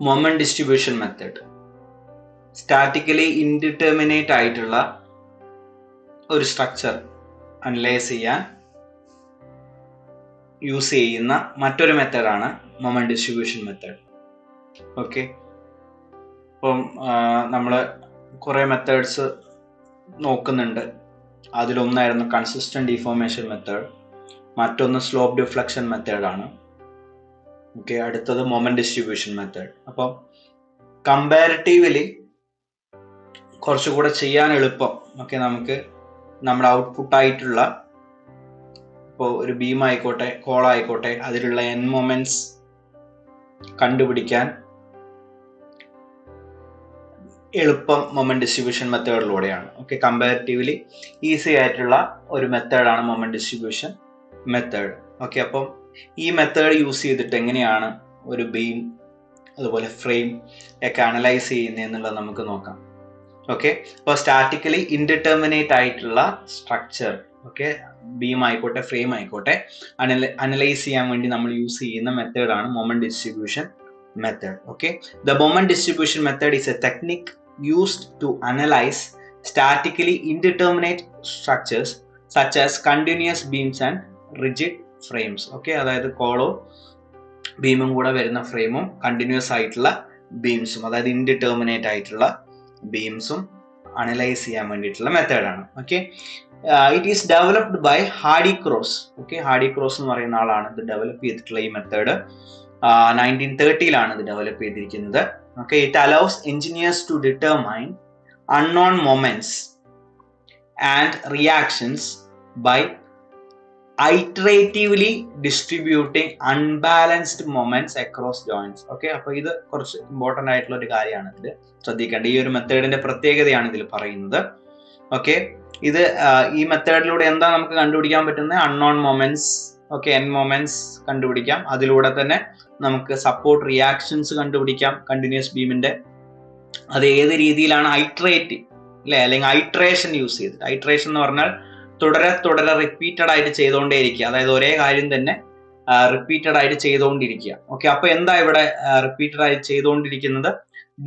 Moment distribution method statically indeterminate ആയിട്ടുള്ള ഒരു structure analyse ചെയ്യാൻ യൂസ് ചെയ്യുന്ന മറ്റൊരു മെത്തേഡാണ് മൊമെന്റ് ഡിസ്ട്രിബ്യൂഷൻ മെത്തേഡ്. ഓക്കെ, അപ്പം നമ്മൾ കുറേ മെത്തേഡ്സ് നോക്കുന്നുണ്ട്. അതിലൊന്നായിരുന്നു കൺസിസ്റ്റന്റ് ഡിഫോർമേഷൻ മെത്തേഡ്, മറ്റൊന്ന് സ്ലോപ്പ് ഡിഫ്ലക്ഷൻ മെത്തേഡാണ്. ഓക്കെ, അടുത്തത് മൊമെന്റ് ഡിസ്ട്രിബ്യൂഷൻ മെത്തേഡ്. അപ്പം കമ്പാരിറ്റീവ്ലി കുറച്ചുകൂടെ ചെയ്യാൻ എളുപ്പം. ഓക്കെ, നമുക്ക് നമ്മുടെ ഔട്ട്പുട്ടായിട്ടുള്ള ഇപ്പോൾ ഒരു ബീം ആയിക്കോട്ടെ കോൾ ആയിക്കോട്ടെ അതിലുള്ള എൻ മൊമെന്റ്സ് കണ്ടുപിടിക്കാൻ എളുപ്പം മൊമെന്റ് ഡിസ്ട്രിബ്യൂഷൻ മെത്തേഡിലൂടെയാണ്. ഓക്കെ, കമ്പാരിറ്റീവ്ലി ഈസി ആയിട്ടുള്ള ഒരു മെത്തേഡാണ് മൊമെന്റ് ഡിസ്ട്രിബ്യൂഷൻ മെത്തേഡ്. ഓക്കെ, അപ്പം ഈ മെത്തേഡ് യൂസ് ചെയ്തിട്ട് എങ്ങനെയാണ് ഒരു ബീം അതുപോലെ ഫ്രെയിം ഒക്കെ അനലൈസ് ചെയ്യുന്നത് എന്നുള്ളത് നമുക്ക് നോക്കാം. ഓക്കെ, അപ്പോൾ സ്റ്റാറ്റിക്കലി ഇൻഡിറ്റർമിനേറ്റ് ആയിട്ടുള്ള സ്ട്രക്ചർ, ഓക്കെ, ബീം ആയിക്കോട്ടെ ഫ്രെയിം ആയിക്കോട്ടെ അനലൈസ് ചെയ്യാൻ വേണ്ടി നമ്മൾ യൂസ് ചെയ്യുന്ന മെത്തേഡാണ് moment distribution method. Okay, the moment distribution method is a technique used to analyze statically indeterminate structures such as continuous beams and rigid frames. Okay, അതായത് കോളോ ബീമും കൂടെ വരുന്ന ഫ്രെയിമും കണ്ടിന്യൂസ് ആയിട്ടുള്ള ബീംസും, അതായത് ഇൻഡിറ്റർമിനേറ്റ് ആയിട്ടുള്ള ബീംസും അനലൈസ് ചെയ്യാൻ വേണ്ടിയിട്ടുള്ള മെത്തേഡാണ്. Okay, it is developed by Hardy Cross. Okay, Hardy Cross എന്ന് പറയുന്ന ആളാണ് ഇത് ഡെവലപ്പ് ചെയ്തിട്ടുള്ള ഈ മെത്തേഡ്. 1930 ഇത് ഡെവലപ്പ് ചെയ്തിരിക്കുന്നത്. Okay, it allows engineers to determine unknown moments and reactions by iteratively distributing unbalanced moments across joints. Okay, അപ്പോൾ ഇത് കുറച്ച് ഇമ്പോർട്ടൻ്റ് ആയിട്ടുള്ള ഒരു കാര്യമാണ് ഇതിൽ ശ്രദ്ധിക്കേണ്ടത്. ഈ ഒരു മെത്തേഡിന്റെ പ്രത്യേകതയാണ് ഇതിൽ പറയുന്നത്. ഓക്കെ, ഇത് ഈ മെത്തേഡിലൂടെ എന്താ നമുക്ക് കണ്ടുപിടിക്കാൻ പറ്റുന്നത്? Unknown moments, okay, N moments കണ്ടുപിടിക്കാം. അതിലൂടെ തന്നെ നമുക്ക് സപ്പോർട്ട് റിയാക്ഷൻസ് കണ്ടുപിടിക്കാം കണ്ടിന്യൂസ് ബീമിന്റെ. അത് ഏത് രീതിയിലാണ്? ഐട്രേറ്റ് അല്ലെ, അല്ലെങ്കിൽ ഐട്രേഷൻ യൂസ് ചെയ്തിട്ട്. ഐട്രേഷൻ എന്ന് പറഞ്ഞാൽ തുടരെ റിപ്പീറ്റഡ് ആയിട്ട് ചെയ്തുകൊണ്ടേയിരിക്കുക, അതായത് ഒരേ കാര്യം തന്നെ റിപ്പീറ്റഡ് ആയിട്ട് ചെയ്തുകൊണ്ടിരിക്കുക. ഓക്കെ, അപ്പൊ എന്താ ഇവിടെ റിപ്പീറ്റഡ് ആയിട്ട് ചെയ്തുകൊണ്ടിരിക്കുന്നത്?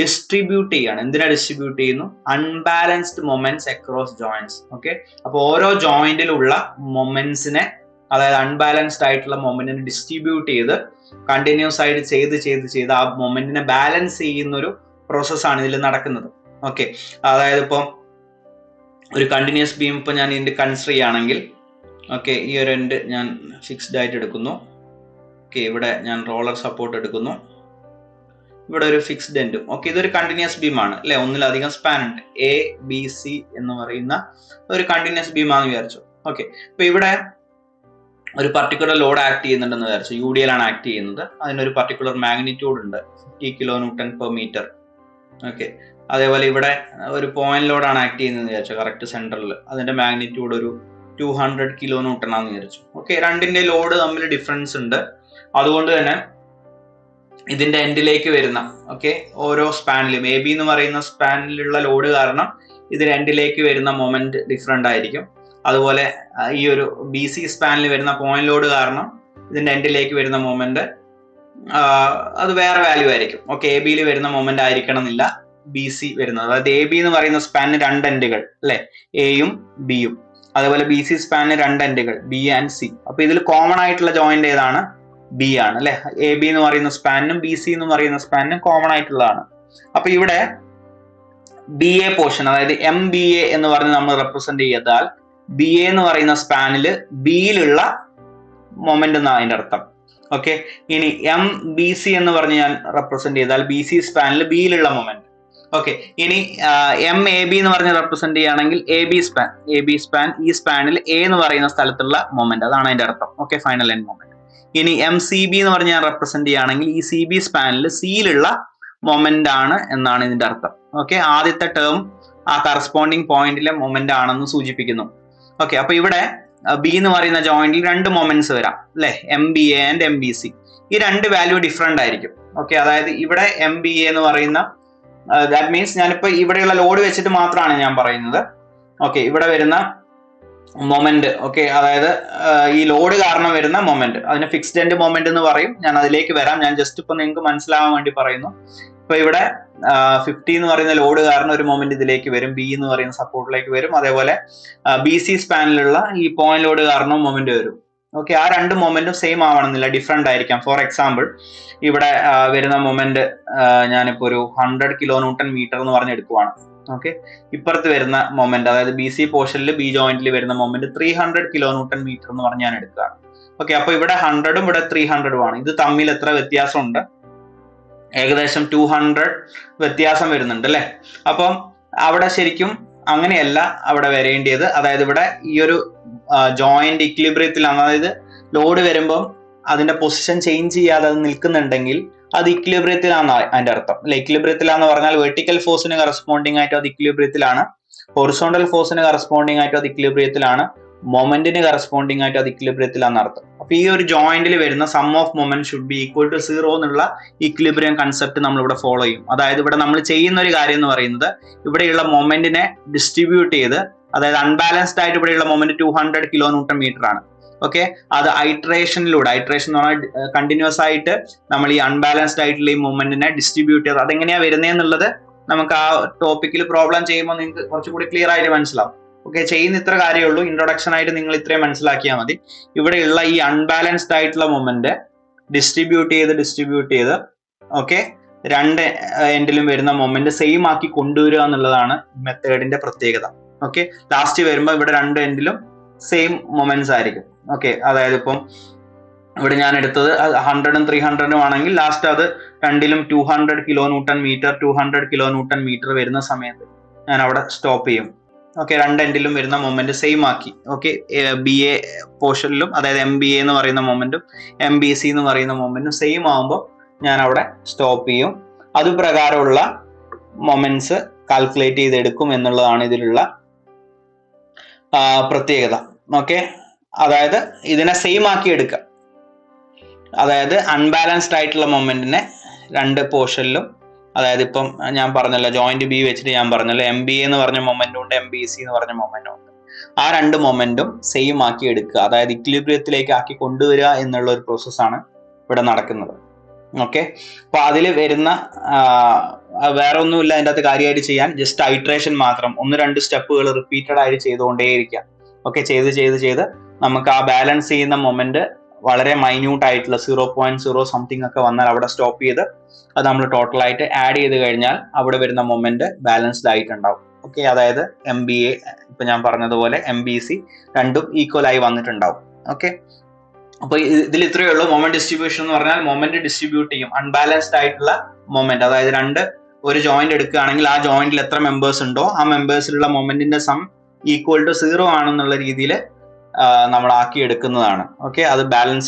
ഡിസ്ട്രിബ്യൂട്ട് ചെയ്യാണ്. എന്തിനാ ഡിസ്ട്രിബ്യൂട്ട് ചെയ്യുന്നു? Unbalanced moments across joints. Okay, അപ്പൊ ഓരോ ജോയിന്റിലുള്ള മൊമെന്റ്സിനെ, അതായത് അൺബാലൻസ്ഡ് ആയിട്ടുള്ള മൊമെന്റിനെ ഡിസ്ട്രിബ്യൂട്ട് ചെയ്ത് കണ്ടിന്യൂസ് ആയിട്ട് ചെയ്ത് ആ മൊമെന്റിനെ ബാലൻസ് ചെയ്യുന്ന ഒരു പ്രോസസ്സാണ് ഇതിൽ നടക്കുന്നത്. ഓക്കെ, അതായത് ഇപ്പം ഒരു കണ്ടിന്യൂസ് ബീം ഇപ്പം ഞാൻ ഇതിന്റെ കൺസിഡർ ചെയ്യുകയാണെങ്കിൽ, ഓക്കെ, ഈ ഒരു എൻഡ് ഞാൻ ഫിക്സ്ഡ് ആയിട്ട് എടുക്കുന്നു. ഓക്കെ, ഇവിടെ ഞാൻ റോളർ സപ്പോർട്ട് എടുക്കുന്നു, ഇവിടെ ഒരു ഫിക്സ്ഡ് എൻഡും. ഓക്കെ, ഇതൊരു കണ്ടിന്യൂസ് ബീമാണ് അല്ലെ, ഒന്നിലധികം സ്പാൻ ഉണ്ട്. എ ബി സി എന്ന് പറയുന്ന ഒരു കണ്ടിന്യൂസ് ബീമാണെന്ന് വിചാരിച്ചു. ഓക്കെ, അപ്പൊ ഇവിടെ ഒരു പർട്ടിക്കുലർ ലോഡ് ആക്ട് ചെയ്യുന്നുണ്ടെന്ന് വിചാരിച്ചു. യു ഡി എൽ ആണ് ആക്ട് ചെയ്യുന്നത്. അതിനൊരു പർട്ടിക്കുലർ മാഗ്നിറ്റ്യൂഡ് ഉണ്ട്, 50 kN/m. ഓക്കെ, അതേപോലെ ഇവിടെ ഒരു പോയിന്റ് ലോഡാണ് ആക്ട് ചെയ്യുന്നത് വിചാരിച്ചു, കറക്റ്റ് സെന്ററിൽ. അതിന്റെ മാഗ്നിറ്റ്യൂഡ് ഒരു 200 kN ആണെന്ന് വിചാരിച്ചു. ഓക്കെ, രണ്ടിന്റെ ലോഡ് തമ്മിൽ ഡിഫറൻസ് ഉണ്ട്. അതുകൊണ്ട് തന്നെ ഇതിന്റെ എൻഡിലേക്ക് വരുന്ന, ഓക്കെ, ഓരോ സ്പാനിലും എ ബി എന്ന് പറയുന്ന സ്പാനിലുള്ള ലോഡ് കാരണം ഇതിന്റെ എൻഡിലേക്ക് വരുന്ന മൊമെന്റ് ഡിഫറെന്റ് ആയിരിക്കും. അതുപോലെ ഈ ഒരു ബി സി സ്പാനിൽ വരുന്ന പോയിന്റ് ലോഡ് കാരണം ഇതിന്റെ എൻഡിലേക്ക് വരുന്ന മൊമെന്റ് അത് വേറെ വാല്യൂ ആയിരിക്കും. ഓക്കെ, എ ബിയിൽ വരുന്ന മൊമെന്റ് ആയിരിക്കണം എന്നില്ല ബി സി വരുന്നത്. അതായത് എ ബി എന്ന് പറയുന്ന സ്പാനിന് 2 എൻഡുകൾ അല്ലെ, എയും ബിയും. അതേപോലെ ബി സി സ്പാനിന് 2 എൻഡുകൾ, ബി ആൻഡ് സി. അപ്പൊ ഇതിൽ കോമൺ ആയിട്ടുള്ള ജോയിന്റ് ഏതാണ്? ബി ആണ് അല്ലെ. എ ബി എന്ന് പറയുന്ന സ്പാനിനും ബി സി എന്ന് പറയുന്ന സ്പാനിനും കോമൺ ആയിട്ടുള്ളതാണ്. അപ്പൊ ഇവിടെ ബി എ പോർഷൻ, അതായത് എം ബി എ എന്ന് പറഞ്ഞ് നമ്മൾ റെപ്രസെന്റ് ചെയ്താൽ ബി എ എന്ന് പറയുന്ന സ്പാനിൽ ബിയിലുള്ള മൊമെന്റ് എന്നാണ് അതിന്റെ അർത്ഥം. ഓക്കെ, ഇനി എം ബി സി എന്ന് പറഞ്ഞ് ഞാൻ റെപ്രസെന്റ് ചെയ്താൽ ബി സി സ്പാനിൽ ബിയിലുള്ള മൊമെന്റ്. ഓക്കെ, ഇനി എം എ ബി എന്ന് പറഞ്ഞ് റെപ്രസെന്റ് ചെയ്യുകയാണെങ്കിൽ എ ബി സ്പാൻ ഈ സ്പാനിൽ എ എന്ന് പറയുന്ന സ്ഥലത്തുള്ള മൊമെന്റ്, അതാണ് അതിന്റെ അർത്ഥം. Okay, final end moment. ഇനി എം സി ബി എന്ന് പറഞ്ഞ് ഞാൻ റെപ്രസെന്റ് ചെയ്യുകയാണെങ്കിൽ ഈ സി ബി സ്പാനിൽ സിയിലുള്ള മൊമെന്റ് ആണ് എന്നാണ് ഇതിന്റെ അർത്ഥം. ഓക്കെ, ആദ്യത്തെ ടേം ആ കറസ്പോണ്ടിങ് പോയിന്റിലെ മൊമെന്റ് ആണെന്ന് സൂചിപ്പിക്കുന്നു. ഓക്കെ, അപ്പൊ ഇവിടെ ബി എന്ന് പറയുന്ന ജോയിന്റിൽ 2 മൊമെന്റ്സ് വരാം അല്ലെ, M B A and M B C. ഈ 2 വാല്യൂ ഡിഫറെന്റ് ആയിരിക്കും. ഓക്കെ, അതായത് ഇവിടെ എം ബി എ എന്ന് പറയുന്ന ദാറ്റ് മീൻസ് ഞാനിപ്പോ ഇവിടെയുള്ള ലോഡ് വെച്ചിട്ട് മാത്രമാണ് ഞാൻ പറയുന്നത്. ഓക്കെ, ഇവിടെ വരുന്ന മൊമെന്റ്. ഓക്കെ, അതായത് ഈ ലോഡ് കാരണം വരുന്ന മൊമെന്റ്, അതിന് ഫിക്സ്ഡ് എൻഡ് മൊമെന്റ് എന്ന് പറയും. ഞാൻ അതിലേക്ക് വരാം. ഞാൻ ജസ്റ്റ് ഇപ്പൊ നിങ്ങൾക്ക് മനസ്സിലാവാൻ വേണ്ടി പറയുന്നു. ഇപ്പൊ ഇവിടെ 50 എന്ന് പറയുന്ന ലോഡ് കാരണം ഒരു മൊമെന്റ് ഇതിലേക്ക് വരും, ബി എന്ന് പറയുന്ന സപ്പോർട്ടിലേക്ക് വരും. അതേപോലെ ബി സി സ്പാനിലുള്ള ഈ പോയിന്റ് ലോഡ് കാരണം മൊമെന്റ് വരും. ഓക്കെ, ആ രണ്ട് മൊമെന്റും സെയിം ആവണമെന്നില്ല, ഡിഫറെന്റ് ആയിരിക്കാം. ഫോർ എക്സാമ്പിൾ, ഇവിടെ വരുന്ന മൊമെന്റ് ഞാനിപ്പോ ഒരു 100 കിലോ ന്യൂട്ടൺ മീറ്റർ എന്ന് പറഞ്ഞ് എടുക്കുവാണ്. ഓക്കെ, ഇപ്പുറത്ത് വരുന്ന മൊമെന്റ്, അതായത് ബി സി പോർഷനിൽ ബി ജോയിന്റിൽ വരുന്ന മൊമെന്റ് 300 കിലോ ന്യൂട്ടൺ മീറ്റർ എന്ന് പറഞ്ഞ് ഞാൻ എടുക്കുകയാണ്. ഓക്കെ, അപ്പൊ ഇവിടെ 100ഉം ഇവിടെ 300ഉം ആണ്. ഇത് തമ്മിൽ എത്ര വ്യത്യാസമുണ്ട്? ഏകദേശം 200 വ്യത്യാസം വരുന്നുണ്ട് അല്ലെ? അപ്പം അവിടെ ശരിക്കും അങ്ങനെയല്ല അവിടെ വരേണ്ടിയത്. അതായത് ഇവിടെ ഈ ഒരു ജോയിന്റ് ഇക്വിലിബ്രിയത്തിലാണ്, അതായത് ലോഡ് വരുമ്പം അതിന്റെ പൊസിഷൻ ചേഞ്ച് ചെയ്യാതെ അത് നിൽക്കുന്നുണ്ടെങ്കിൽ അത് ഇക്വിലിബ്രിയത്തിലാണ് അതിന്റെ അർത്ഥം അല്ലെ. ഇക്വിലിബ്രിയത്തിലാന്ന് പറഞ്ഞാൽ വെർട്ടിക്കൽ ഫോഴ്സിന് കറസ്പോണ്ടിങ് ആയിട്ട് അത് ഇക്വിലിബ്രിയത്തിലാണ്, ഹൊറിസോണ്ടൽ ഫോഴ്സിന് കറസ്പോണ്ടിങ് ആയിട്ട് അത് ഇക്വിലിബ്രിയത്തിലാണ്, മൊമെന്റിന് കറസ്പോണ്ടിങ് ആയിട്ട് അത് ഇക്വിലിബ്രിയത്തിലാണെന്ന് അർത്ഥം. അപ്പൊ ഈ ഒരു ജോയിന്റിൽ വരുന്ന sum of moment should be equal to 0 എന്നുള്ള ഇക്വിലിബ്രിയം കൺസെപ്റ്റ് നമ്മൾ ഇവിടെ ഫോളോ ചെയ്യും. അതായത് ഇവിടെ നമ്മൾ ചെയ്യുന്ന ഒരു കാര്യം എന്ന് പറയുന്നത്, ഇവിടെയുള്ള മൊമെന്റിനെ ഡിസ്ട്രിബ്യൂട്ട് ചെയ്ത്, അതായത് അൺബാലൻസ്ഡ് ആയിട്ട് ഇവിടെയുള്ള മൊമെന്റ് 200 കിലോ ന്യൂട്ടൺ മീറ്റർ ആണ്. ഓക്കെ, അത് ഐട്രേഷനിലൂടെ, ഐട്രേഷൻ എന്ന് പറഞ്ഞാൽ കണ്ടിന്യൂസ് ആയിട്ട് നമ്മൾ ഈ അൺബാലൻസ്ഡ് ആയിട്ടുള്ള ഈ മൊമെന്റിനെ ഡിസ്ട്രിബ്യൂട്ട് ചെയ്ത് അതെങ്ങനെയാ വരുന്നതെന്നുള്ളത് നമുക്ക് ആ ടോപ്പിക്കിൽ പ്രോബ്ലം ചെയ്യുമ്പോൾ നിങ്ങൾക്ക് കുറച്ചുകൂടി ക്ലിയർ ആയിട്ട് മനസ്സിലാവും. ഓക്കെ, ചെയ്യുന്ന ഇത്ര കാര്യമുള്ളൂ. ഇൻട്രൊഡക്ഷൻ ആയിട്ട് നിങ്ങൾ ഇത്രയും മനസ്സിലാക്കിയാൽ മതി. ഇവിടെയുള്ള ഈ അൺബാലൻസ്ഡ് ആയിട്ടുള്ള മൊമെന്റ് ഡിസ്ട്രിബ്യൂട്ട് ചെയ്ത് ഓക്കെ, രണ്ട് എൻഡിലും വരുന്ന മൊമെന്റ് സെയിം ആക്കി കൊണ്ടുവരിക എന്നുള്ളതാണ് മെത്തേഡിന്റെ പ്രത്യേകത. ഓക്കെ, ലാസ്റ്റ് വരുമ്പോൾ ഇവിടെ രണ്ട് എൻഡിലും സെയിം മൊമെന്റ്സ് ആയിരിക്കും. ഓക്കെ, അതായത് ഇപ്പം ഇവിടെ ഞാൻ എടുത്തത് 100ഉം 300ഉം ആണെങ്കിൽ ലാസ്റ്റ് അത് രണ്ടിലും 200 കിലോ ന്യൂട്ടൺ മീറ്റർ വരുന്ന സമയത്ത് ഞാൻ അവിടെ സ്റ്റോപ്പ് ചെയ്യും. ഓക്കെ, രണ്ട് എൻഡിലും വരുന്ന മൊമെന്റ് സെയിം ആക്കി. ഓക്കെ, ബി എ പോർഷനിലും, അതായത് എം ബി എ എന്ന് പറയുന്ന മൊമെന്റും എം ബി സി എന്ന് പറയുന്ന മൊമെന്റും സെയിം ആകുമ്പോൾ ഞാൻ അവിടെ സ്റ്റോപ്പ് ചെയ്യും. അതുപ്രകാരമുള്ള മൊമെന്റ്സ് കാൽക്കുലേറ്റ് ചെയ്തെടുക്കും എന്നുള്ളതാണ് ഇതിലുള്ള പ്രത്യേകത. ഓക്കെ, അതായത് ഇതിനെ സെയിം ആക്കി എടുക്കുക. അതായത് അൺബാലൻസ്ഡ് ആയിട്ടുള്ള മൊമെന്റിനെ രണ്ട് പോർഷനിലും, അതായത് ഇപ്പം ഞാൻ പറഞ്ഞല്ലോ ജോയിന്റ് ബി വെച്ചിട്ട് ഞാൻ പറഞ്ഞല്ലോ എം ബി എന്ന് പറഞ്ഞ മൊമെന്റും ഉണ്ട്, എം ബി സി എന്ന് പറഞ്ഞ മൊമെന്റും ഉണ്ട്. ആ രണ്ട് മൊമെന്റും സെയിം ആക്കി എടുക്കുക, അതായത് ഇക്വിലിബ്രിയത്തിലേക്ക് ആക്കി കൊണ്ടുവരിക എന്നുള്ള ഒരു പ്രോസസ്സാണ് ഇവിടെ നടക്കുന്നത്. ഓക്കെ, അപ്പൊ അതിൽ വരുന്ന വേറെ ഒന്നുമില്ല അതിൻ്റെ അകത്ത് കാര്യമായിട്ട് ചെയ്യാൻ, ജസ്റ്റ് ഐട്രേഷൻ മാത്രം, 1-2 സ്റ്റെപ്പുകൾ റിപ്പീറ്റഡ് ആയിട്ട് ചെയ്തുകൊണ്ടേയിരിക്കാം. ഓക്കെ, ചെയ്ത് നമുക്ക് ആ ബാലൻസ് ചെയ്യുന്ന മൊമെന്റ് വളരെ മൈന്യൂട്ട് ആയിട്ടുള്ള 0.0 സംതിങ് ഒക്കെ വന്നാൽ അവിടെ സ്റ്റോപ്പ് ചെയ്ത് അത് നമ്മൾ ടോട്ടലായിട്ട് ആഡ് ചെയ്ത് കഴിഞ്ഞാൽ അവിടെ വരുന്ന മൊമെന്റ് ബാലൻസ്ഡ് ആയിട്ടുണ്ടാവും. ഓക്കെ, അതായത് എം ബി എ, ഇപ്പൊ ഞാൻ പറഞ്ഞതുപോലെ എം ബി സി രണ്ടും ഈക്വൽ ആയി വന്നിട്ടുണ്ടാവും. ഓക്കെ, അപ്പൊ ഇതിൽ ഇത്രയേ ഉള്ളൂ. മൊമെന്റ് ഡിസ്ട്രിബ്യൂഷൻ എന്ന് പറഞ്ഞാൽ മൊമെന്റ് ഡിസ്ട്രിബ്യൂട്ട് ചെയ്യും അൺബാലൻസ്ഡ് ആയിട്ടുള്ള മൊമെന്റ്, അതായത് ഒരു ജോയിന്റ് എടുക്കുകയാണെങ്കിൽ ആ ജോയിന്റിൽ എത്ര മെമ്പേഴ്സ് ഉണ്ടോ ആ മെമ്പേഴ്സിലുള്ള മൊമെന്റിന്റെ സം ഈക്വൽ ടു 0 ആണെന്നുള്ള രീതിയിൽ നമ്മൾ ആക്കി എടുക്കുന്നതാണ്. ഓക്കെ, അത് ബാലൻസ്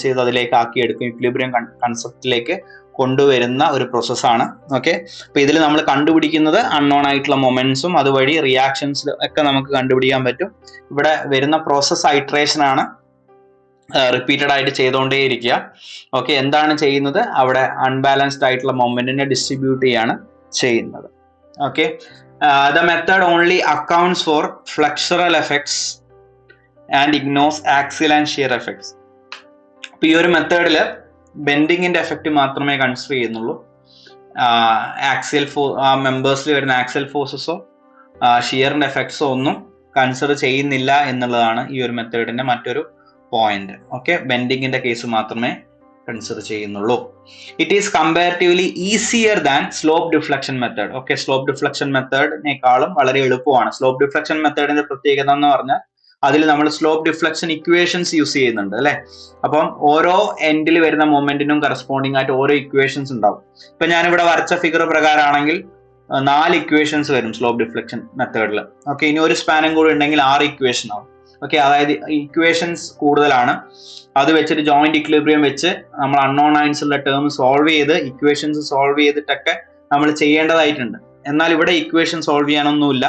ചെയ്ത് അതിലേക്ക് ആക്കി എടുക്കും, ഇക്വിലിബ്രിയം കൺസെപ്റ്റിലേക്ക് കൊണ്ടുവരുന്ന ഒരു പ്രോസസ്സാണ്. ഓക്കെ, അപ്പൊ ഇതിൽ നമ്മൾ കണ്ടുപിടിക്കുന്നത് അൺനോൺ ആയിട്ടുള്ള മൊമെന്റ്സും അതുവഴി റിയാക്ഷൻസ് ഒക്കെ നമുക്ക് കണ്ടുപിടിക്കാൻ പറ്റും. ഇവിടെ വരുന്ന പ്രോസസ് ഐട്രേഷൻ ആണ്, റിപ്പീറ്റഡ് ആയിട്ട് ചെയ്തുകൊണ്ടേയിരിക്കുക. ഓക്കെ, എന്താണ് ചെയ്യുന്നത്? അവിടെ അൺബാലൻസ്ഡ് ആയിട്ടുള്ള മൊമെന്റിനെ ഡിസ്ട്രിബ്യൂട്ട് ചെയ്യാണ് ചെയ്യുന്നത്. Okay, the method only accounts for flexural effects and ignores axial and shear effects. അപ്പൊ ഈ ഒരു മെത്തേഡിൽ ബെൻഡിങ്ങിന്റെ എഫക്റ്റ് മാത്രമേ കൺസിഡർ ചെയ്യുന്നുള്ളൂ. ആക്സിയൽ മെമ്പേഴ്സിൽ വരുന്ന ആക്സിയൽ ഫോഴ്സസോ ഷിയറിന്റെ എഫക്ട്സോ ഒന്നും കൺസിഡർ ചെയ്യുന്നില്ല എന്നുള്ളതാണ് ഈ ഒരു മെത്തേഡിന്റെ മറ്റൊരു പോയിന്റ്. ഓക്കെ, ബെൻഡിങ്ങിന്റെ കേസ് മാത്രമേ കൺസിഡർ ചെയ്യുന്നുള്ളൂ. It is comparatively easier than slope deflection method. Okay, slope deflection മെത്തേഡിനേക്കാളും വളരെ എളുപ്പമാണ്. സ്ലോപ്പ് ഡിഫ്ലക്ഷൻ മെത്തേഡിന്റെ പ്രത്യേകത എന്ന് പറഞ്ഞാൽ അതിൽ നമ്മൾ സ്ലോപ്പ് ഡിഫ്ലക്ഷൻ ഇക്വേഷൻസ് യൂസ് ചെയ്യുന്നുണ്ട് അല്ലെ. അപ്പം ഓരോ എൻഡിൽ വരുന്ന മൊമെന്റിനും കറസ്പോണ്ടിങ് ആയിട്ട് ഓരോ ഇക്വേഷൻസ് ഉണ്ടാവും. ഇപ്പൊ ഞാനിവിടെ വരച്ച ഫിഗർ പ്രകാരമാണെങ്കിൽ 4 ഇക്വേഷൻസ് വരും സ്ലോപ്പ് ഡിഫ്ലക്ഷൻ മെത്തേഡിൽ. ഓക്കെ, ഇനി ഒരു സ്പാനും കൂടി ഉണ്ടെങ്കിൽ 6 ഇക്വേഷൻ ആവും. ഓക്കെ, അതായത് ഇക്വേഷൻസ് കൂടുതലാണ്. അത് വെച്ചിട്ട് ജോയിന്റ് ഇക്വിലിബ്രിയം വെച്ച് നമ്മൾ അൺനോൺ ആയിട്ടുള്ള ടേം സോൾവ് ചെയ്ത് ഇക്വേഷൻസ് സോൾവ് ചെയ്തിട്ടൊക്കെ നമ്മൾ ചെയ്യേണ്ടതായിട്ടുണ്ട്. എന്നാൽ ഇവിടെ ഇക്വേഷൻ സോൾവ് ചെയ്യാനൊന്നുമില്ല,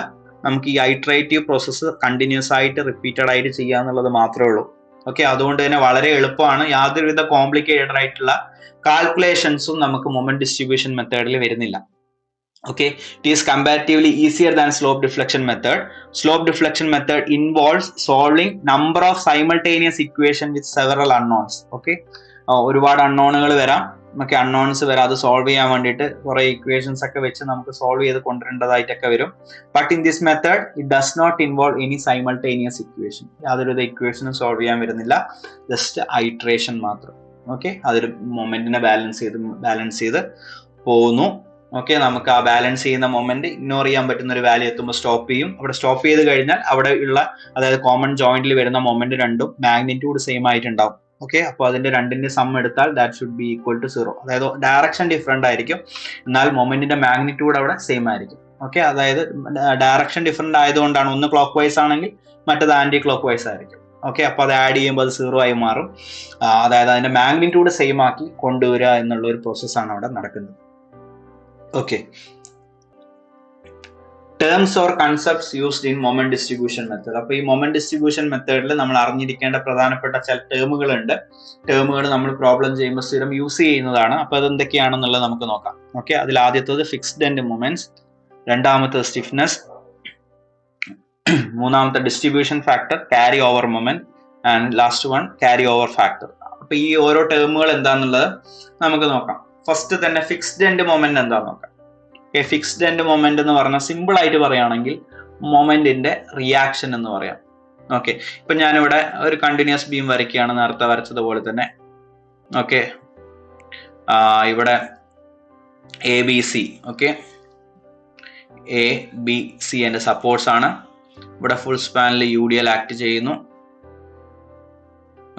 നമുക്ക് ഈ ഐട്രേറ്റീവ് പ്രോസസ്സ് കണ്ടിന്യൂസ് ആയിട്ട് റിപ്പീറ്റഡ് ആയിട്ട് ചെയ്യാന്നുള്ളത് മാത്രമേ ഉള്ളൂ. ഓക്കെ, അതുകൊണ്ട് തന്നെ വളരെ എളുപ്പമാണ്. യാതൊരുവിധ കോംപ്ലിക്കേറ്റഡ് ആയിട്ടുള്ള കാൽക്കുലേഷൻസും നമുക്ക് മൊമെന്റ് ഡിസ്ട്രിബ്യൂഷൻ മെത്തേഡിൽ വരുന്നില്ല. Okay, it is comparatively easier than slope deflection method. Slope deflection method involves solving number of simultaneous equation with several unknowns. Okay, ഒരുപാട് അൺനോണുകൾ വരാം, നമുക്ക് അൺനോൺസ് വരാം, അത് സോൾവ് ചെയ്യാൻ വേണ്ടിയിട്ട് കുറെ ഇക്വേഷൻസ് ഒക്കെ വെച്ച് നമുക്ക് സോൾവ് ചെയ്ത് കൊണ്ടുവരേണ്ടതായിട്ടൊക്കെ വരും. But in this method it does not involve any simultaneous equation. യാതൊരുവിധ ഇക്വേഷനും സോൾവ് ചെയ്യാൻ വരുന്നില്ല, ജസ്റ്റ് ഐട്രേഷൻ മാത്രം. ഓക്കെ, അതൊരു മൊമെന്റിനെ ബാലൻസ് ചെയ്ത് പോകുന്നു. ഓക്കെ, നമുക്ക് ആ ബാലൻസ് ചെയ്യുന്ന മൊമെന്റ് ഇഗ്നോർ ചെയ്യാൻ പറ്റുന്ന ഒരു വാല്യൂ എത്തുമ്പോൾ സ്റ്റോപ്പ് ചെയ്യും. അവിടെ സ്റ്റോപ്പ് ചെയ്ത് കഴിഞ്ഞാൽ അവിടെ ഉള്ള, അതായത് കോമൺ ജോയിന്റിൽ വരുന്ന മൊമെന്റ് രണ്ടും മാഗ്നിറ്റ്യൂഡ് സെയിം ആയിട്ടുണ്ടാവും. ഓക്കെ, അപ്പോൾ അതിന്റെ രണ്ടിന്റെ സം എടുത്താൽ that should be equal to 0. അതായത് ഡയറക്ഷൻ ഡിഫറെന്റ് ആയിരിക്കും, എന്നാൽ മൊമെന്റിന്റെ മാഗ്നിറ്റ്യൂഡ് അവിടെ സെയിം ആയിരിക്കും. ഓക്കെ, അതായത് ഡയറക്ഷൻ ഡിഫറെന്റ് ആയതുകൊണ്ടാണ്, ഒന്ന് ക്ലോക്ക് വൈസ് ആണെങ്കിൽ മറ്റത് ആന്റി ക്ലോക്ക് വൈസ് ആയിരിക്കും. ഓക്കെ, അപ്പോൾ അത് ആഡ് ചെയ്യുമ്പോൾ അത് 0 ആയി മാറും. അതായത് അതിന്റെ മാഗ്നിറ്റ്യൂഡ് സെയിം ആക്കി കൊണ്ടുവരിക എന്നുള്ള ഒരു പ്രോസസ്സാണ് അവിടെ നടക്കുന്നത്. Okay, terms or concepts used in moment distribution method. അപ്പോൾ ഈ മൊമെന്റ് ഡിസ്ട്രിബ്യൂഷൻ മെത്തേഡിൽ നമ്മൾ അറിഞ്ഞിരിക്കേണ്ട പ്രധാനപ്പെട്ട ചില ടേമുകളുണ്ട്. ടേമുകൾ നമ്മൾ പ്രോബ്ലം ചെയ്യുമ്പോൾ സ്ഥിരം യൂസ് ചെയ്യുന്നതാണ്. അപ്പോൾ അത് എന്തൊക്കെയാണെന്നുള്ളത് നമുക്ക് നോക്കാം. ഓക്കെ, അതിൽ ആദ്യത്തത് ഫിക്സ്ഡ് എൻഡ് മൊമെന്റ്സ്, രണ്ടാമത്തെ സ്റ്റിഫ്നെസ്, മൂന്നാമത്തെ distribution factor, carry over moment, and last one carry over factor. അപ്പൊ ഈ ഓരോ ടേമുകൾ എന്താണെന്നുള്ളത് നമുക്ക് നോക്കാം. ഫസ്റ്റ് തന്നെ ഫിക്സ്ഡ് എൻഡ് മൊമെന്റ് എന്താണെന്ന് നോക്കാം. ഫിക്സ്ഡ് എൻഡ് മൊമെന്റ് എന്ന് പറഞ്ഞാൽ സിമ്പിൾ ആയിട്ട് പറയുകയാണെങ്കിൽ മൊമെന്റിന്റെ റിയാക്ഷൻ എന്ന് പറയാം. ഓക്കെ, ഇപ്പൊ ഞാനിവിടെ ഒരു കണ്ടിന്യൂസ് ബീം വരയ്ക്കുകയാണ്, നേരത്തെ വരച്ചതുപോലെ തന്നെ. ഓക്കെ, ഇവിടെ ABC, ഓക്കെ, ABC എന്റെ സപ്പോർട്ട്സ് ആണ്. ഇവിടെ ഫുൾ സ്പാനിൽ UDL ആക്ട് ചെയ്യുന്നു.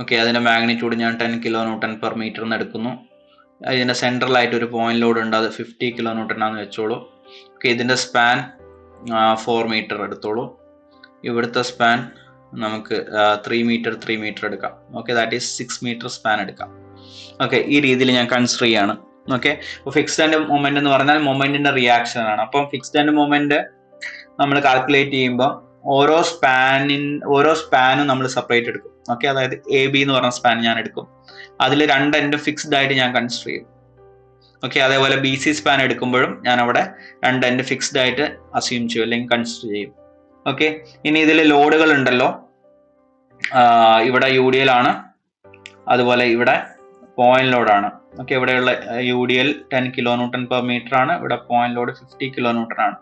ഓക്കെ, അതിന്റെ മാഗ്നിറ്റ്യൂഡ് ഞാൻ 10 kN/m എന്ന് എടുക്കുന്നു. ഇതിന്റെ സെൻട്രലായിട്ട് ഒരു പോയിന്റ് ലോഡ് ഉണ്ട്, അത് 50 kN ആണെന്ന് വെച്ചോളൂ. ഓക്കെ, ഇതിന്റെ സ്പാൻ 4 മീറ്റർ എടുത്തോളൂ. ഇവിടുത്തെ സ്പാൻ നമുക്ക് 3 മീറ്റർ എടുക്കാം. Okay, that is 6 metre span എടുക്കാം. ഓക്കെ, ഈ രീതിയിൽ ഞാൻ കൺസിഡർ ചെയ്യാണ്. ഓക്കെ, അപ്പോൾ ഫിക്സ്ഡ് എൻഡ് മൊമെന്റ് എന്ന് പറഞ്ഞാൽ മൊമെന്റിന്റെ റിയാക്ഷൻ ആണ്. അപ്പം ഫിക്സ്ഡ് എൻഡ് മൊമെന്റ് നമ്മൾ കാൽക്കുലേറ്റ് ചെയ്യുമ്പോൾ ഓരോ സ്പാനും നമ്മൾ സെപ്പറേറ്റ് എടുക്കും. ഓക്കെ, അതായത് AB എന്ന് പറഞ്ഞ സ്പാൻ ഞാൻ എടുക്കും, അതിൽ 2 എൻഡ് ഫിക്സ്ഡ് ആയിട്ട് ഞാൻ കൺസിഡർ ചെയ്യും. ഓക്കെ, അതേപോലെ BC സ്പാൻ എടുക്കുമ്പോഴും ഞാൻ അവിടെ 2 എൻഡ് ഫിക്സ്ഡ് ആയിട്ട് അസ്യൂം ചെയ്യും, അല്ലെങ്കിൽ കൺസിഡർ ചെയ്യും. ഓക്കെ, ഇനി ഇതിൽ ലോഡുകൾ ഉണ്ടല്ലോ, ഇവിടെ UDL ആണ്, അതുപോലെ ഇവിടെ പോയിന്റ് ലോഡാണ്. ഓക്കെ, ഇവിടെയുള്ള UDL 10 kN/m ആണ്, ഇവിടെ പോയിന്റ് ലോഡ് 50 kN ആണ്.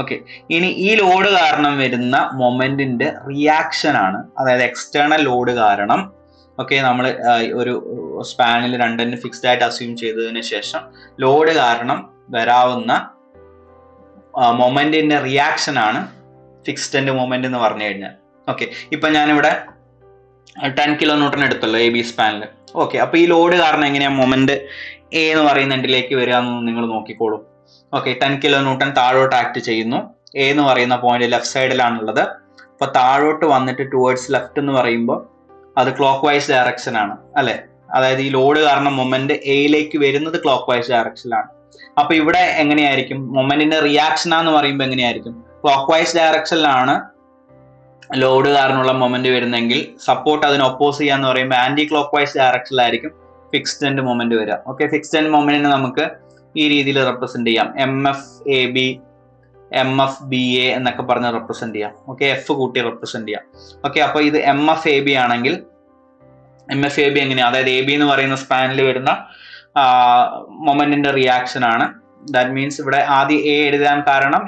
ഓക്കെ, ഇനി ഈ ലോഡ് കാരണം വരുന്ന മൊമെന്റിന്റെ റിയാക്ഷൻ ആണ്, അതായത് എക്സ്റ്റേണൽ ലോഡ് കാരണം. ഓക്കെ, നമ്മൾ ഒരു സ്പാനിൽ 2 എൻഡ് ഫിക്സ്ഡ് ആയിട്ട് അസ്യൂം ചെയ്തതിന് ശേഷം ലോഡ് കാരണം വരാവുന്ന മൊമെന്റിന്റെ റിയാക്ഷൻ ആണ് ഫിക്സ്ഡ് എൻഡ് മൊമെന്റ് എന്ന് പറഞ്ഞു കഴിഞ്ഞാൽ. ഓക്കെ, ഇപ്പൊ ഞാനിവിടെ 10 kN എടുത്തല്ലോ AB സ്പാനിൽ. ഓക്കെ, അപ്പൊ ഈ ലോഡ് കാരണം എങ്ങനെയാ മൊമെന്റ് A എന്ന് പറയുന്ന എൻഡിലേക്ക് വരിക എന്ന് നിങ്ങൾ നോക്കിക്കോളൂ. ഓക്കെ, 10 kN താഴോട്ട് ആക്ട് ചെയ്യുന്നു. A എന്ന് പറയുന്ന പോയിന്റ് ലെഫ്റ്റ് സൈഡിലാണുള്ളത്. അപ്പൊ താഴോട്ട് വന്നിട്ട് ടുവേർഡ്സ് ലെഫ്റ്റ് എന്ന് പറയുമ്പോൾ അത് ക്ലോക്ക് വൈസ് ഡയറക്ഷൻ ആണ്, അല്ലെ? അതായത് ഈ ലോഡ് കാരണം മൊമെന്റ് എയിലേക്ക് വരുന്നത് ക്ലോക്ക് വൈസ് ഡയറക്ഷനിലാണ്. അപ്പൊ ഇവിടെ എങ്ങനെയായിരിക്കും മൊമെന്റിന്റെ റിയാക്ഷൻ എന്ന് പറയുമ്പോൾ എങ്ങനെയായിരിക്കും? ക്ലോക്ക് വൈസ് ഡയറക്ഷനിലാണ് ലോഡ് കാരണമുള്ള മൊമെന്റ് വരുന്നെങ്കിൽ സപ്പോർട്ട് അതിന് ഒപ്പോസ് ചെയ്യാന്ന് പറയുമ്പോൾ ആന്റി ക്ലോക്ക് വൈസ് ഡയറക്ഷനിലായിരിക്കും ഫിക്സ്ഡ് എൻഡ് മൊമെന്റ് വരിക. ഓക്കെ, ഫിക്സ്ഡ് എൻഡ് മൊമെന്റിനെ നമുക്ക് ഈ രീതിയിൽ റെപ്രസെന്റ് ചെയ്യാം. MFAB, MFBA എന്നൊക്കെ പറഞ്ഞ് റെപ്രസെന്റ് ചെയ്യാം. ഓക്കെ, F കൂട്ടി റെപ്രസെന്റ് ചെയ്യാം. ഓക്കെ, അപ്പൊ ഇത് MFAB ആണെങ്കിൽ MFAB എങ്ങനെയാ? അതായത് AB എന്ന് പറയുന്ന സ്പാനിൽ വരുന്ന മൊമെന്റിന്റെ റിയാക്ഷൻ ആണ്. ദാറ്റ് മീൻസ് ഇവിടെ ആദ്യം A എഴുതാൻ കാരണം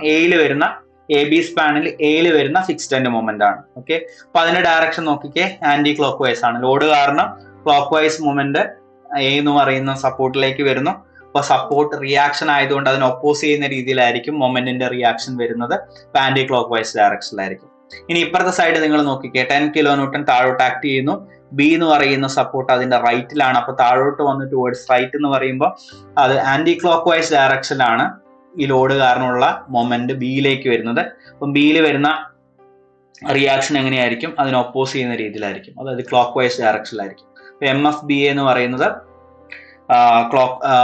AB സ്പാനിൽ എയിൽ വരുന്ന ഫിക്സ്ഡ് എൻഡ് മൊമെന്റ് ആണ്. ഓക്കെ, അപ്പൊ അതിന്റെ ഡയറക്ഷൻ നോക്കിക്കേ, ആന്റി ക്ലോക്ക് വൈസ് ആണ്. ലോഡ് കാരണം ക്ലോക്ക് വൈസ് മൊമെന്റ് A എന്ന് പറയുന്ന സപ്പോർട്ടിലേക്ക് വരുന്നു. അപ്പൊ സപ്പോർട്ട് റിയാക്ഷൻ ആയതുകൊണ്ട് അതിനെ ഒപ്പോസ് ചെയ്യുന്ന രീതിയിലായിരിക്കും മൊമെന്റിന്റെ റിയാക്ഷൻ വരുന്നത്, ആന്റി ക്ലോക്ക് വൈസ് ഡയറക്ഷനിലായിരിക്കും. ഇനി ഇപ്പുറത്തെ സൈഡ് നിങ്ങൾ നോക്കിക്കേ, 10 kN താഴോട്ട് ആക്ട് ചെയ്യുന്നു. B എന്ന് പറയുന്ന സപ്പോർട്ട് അതിന്റെ റൈറ്റിലാണ്. അപ്പൊ താഴോട്ട് വന്ന് ടുവേർഡ്സ് റൈറ്റ് എന്ന് പറയുമ്പോൾ അത് ആന്റി ക്ലോക്ക് വൈസ് ഡയറക്ഷനിലാണ് ഈ ലോഡ് കാരണമുള്ള മൊമെന്റ് ബിയിലേക്ക് വരുന്നത്. അപ്പം ബിയിൽ വരുന്ന റിയാക്ഷൻ എങ്ങനെയായിരിക്കും? അതിനെ ഒപ്പോസ് ചെയ്യുന്ന രീതിയിലായിരിക്കും, അതായത് ക്ലോക്ക് വൈസ് ഡയറക്ഷനിലായിരിക്കും. MFBA എന്ന് പറയുന്നത്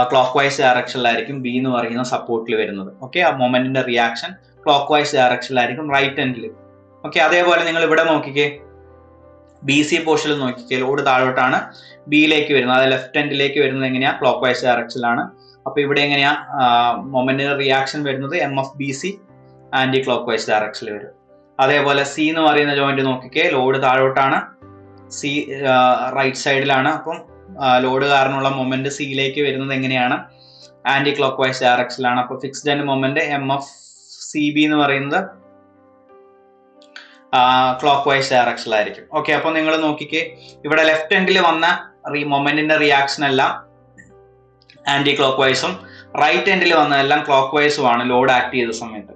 ക്ലോക്ക് വൈസ് ഡയറക്ഷനിലായിരിക്കും B എന്ന് പറയുന്ന സപ്പോർട്ടിൽ വരുന്നത്. ഓക്കെ, ആ മൊമെന്റിന്റെ റിയാക്ഷൻ ക്ലോക്ക് വൈസ് ഡയറക്ഷനിലായിരിക്കും റൈറ്റ് എൻഡിൽ. ഓക്കെ, അതേപോലെ നിങ്ങൾ ഇവിടെ നോക്കിക്കേ, ബി സി പോർഷനിൽ നോക്കിക്കേ ലോഡ് താഴോട്ടാണ് ബിയിലേക്ക് വരുന്നത്, അത് ലെഫ്റ്റ് ഹാൻഡിലേക്ക് വരുന്നത് എങ്ങനെയാ ക്ലോക്ക് വൈസ് ഡയറക്ഷനിലാണ്. അപ്പൊ ഇവിടെ എങ്ങനെയാ മൊമെന്റിന്റെ റിയാക്ഷൻ വരുന്നത് M F B C anti clock vice ഡയറക്ഷനിൽ വരും. അതേപോലെ സി എന്ന് പറയുന്ന ജോയിന്റ് നോക്കിക്കേ ലോഡ് താഴോട്ടാണ്, സി റൈറ്റ് സൈഡിലാണ്. അപ്പം ലോഡ് കാരണമുള്ള മൊമെന്റ് സിയിലേക്ക് വരുന്നത് എങ്ങനെയാണ് ആന്റി ക്ലോക്ക് വൈസ് ഡയറക്ഷനിലാണ്. അപ്പൊ fixed end moment M F C B എന്ന് പറയുന്നത് ക്ലോക്ക് വൈസ് ഡയറക്ഷനിലായിരിക്കും. ഓക്കെ, അപ്പൊ നിങ്ങൾ നോക്കിക്കേ ഇവിടെ ലെഫ്റ്റ് ഹാൻഡിൽ വന്ന മൊമെന്റിന്റെ റിയാക്ഷൻ എല്ലാം ആന്റി ക്ലോക്ക് വൈസും റൈറ്റ് ഹാൻഡിൽ വന്നതെല്ലാം ക്ലോക്ക് വൈസും ആണ് ലോഡ് ആക്ട് ചെയ്ത സമയത്ത്,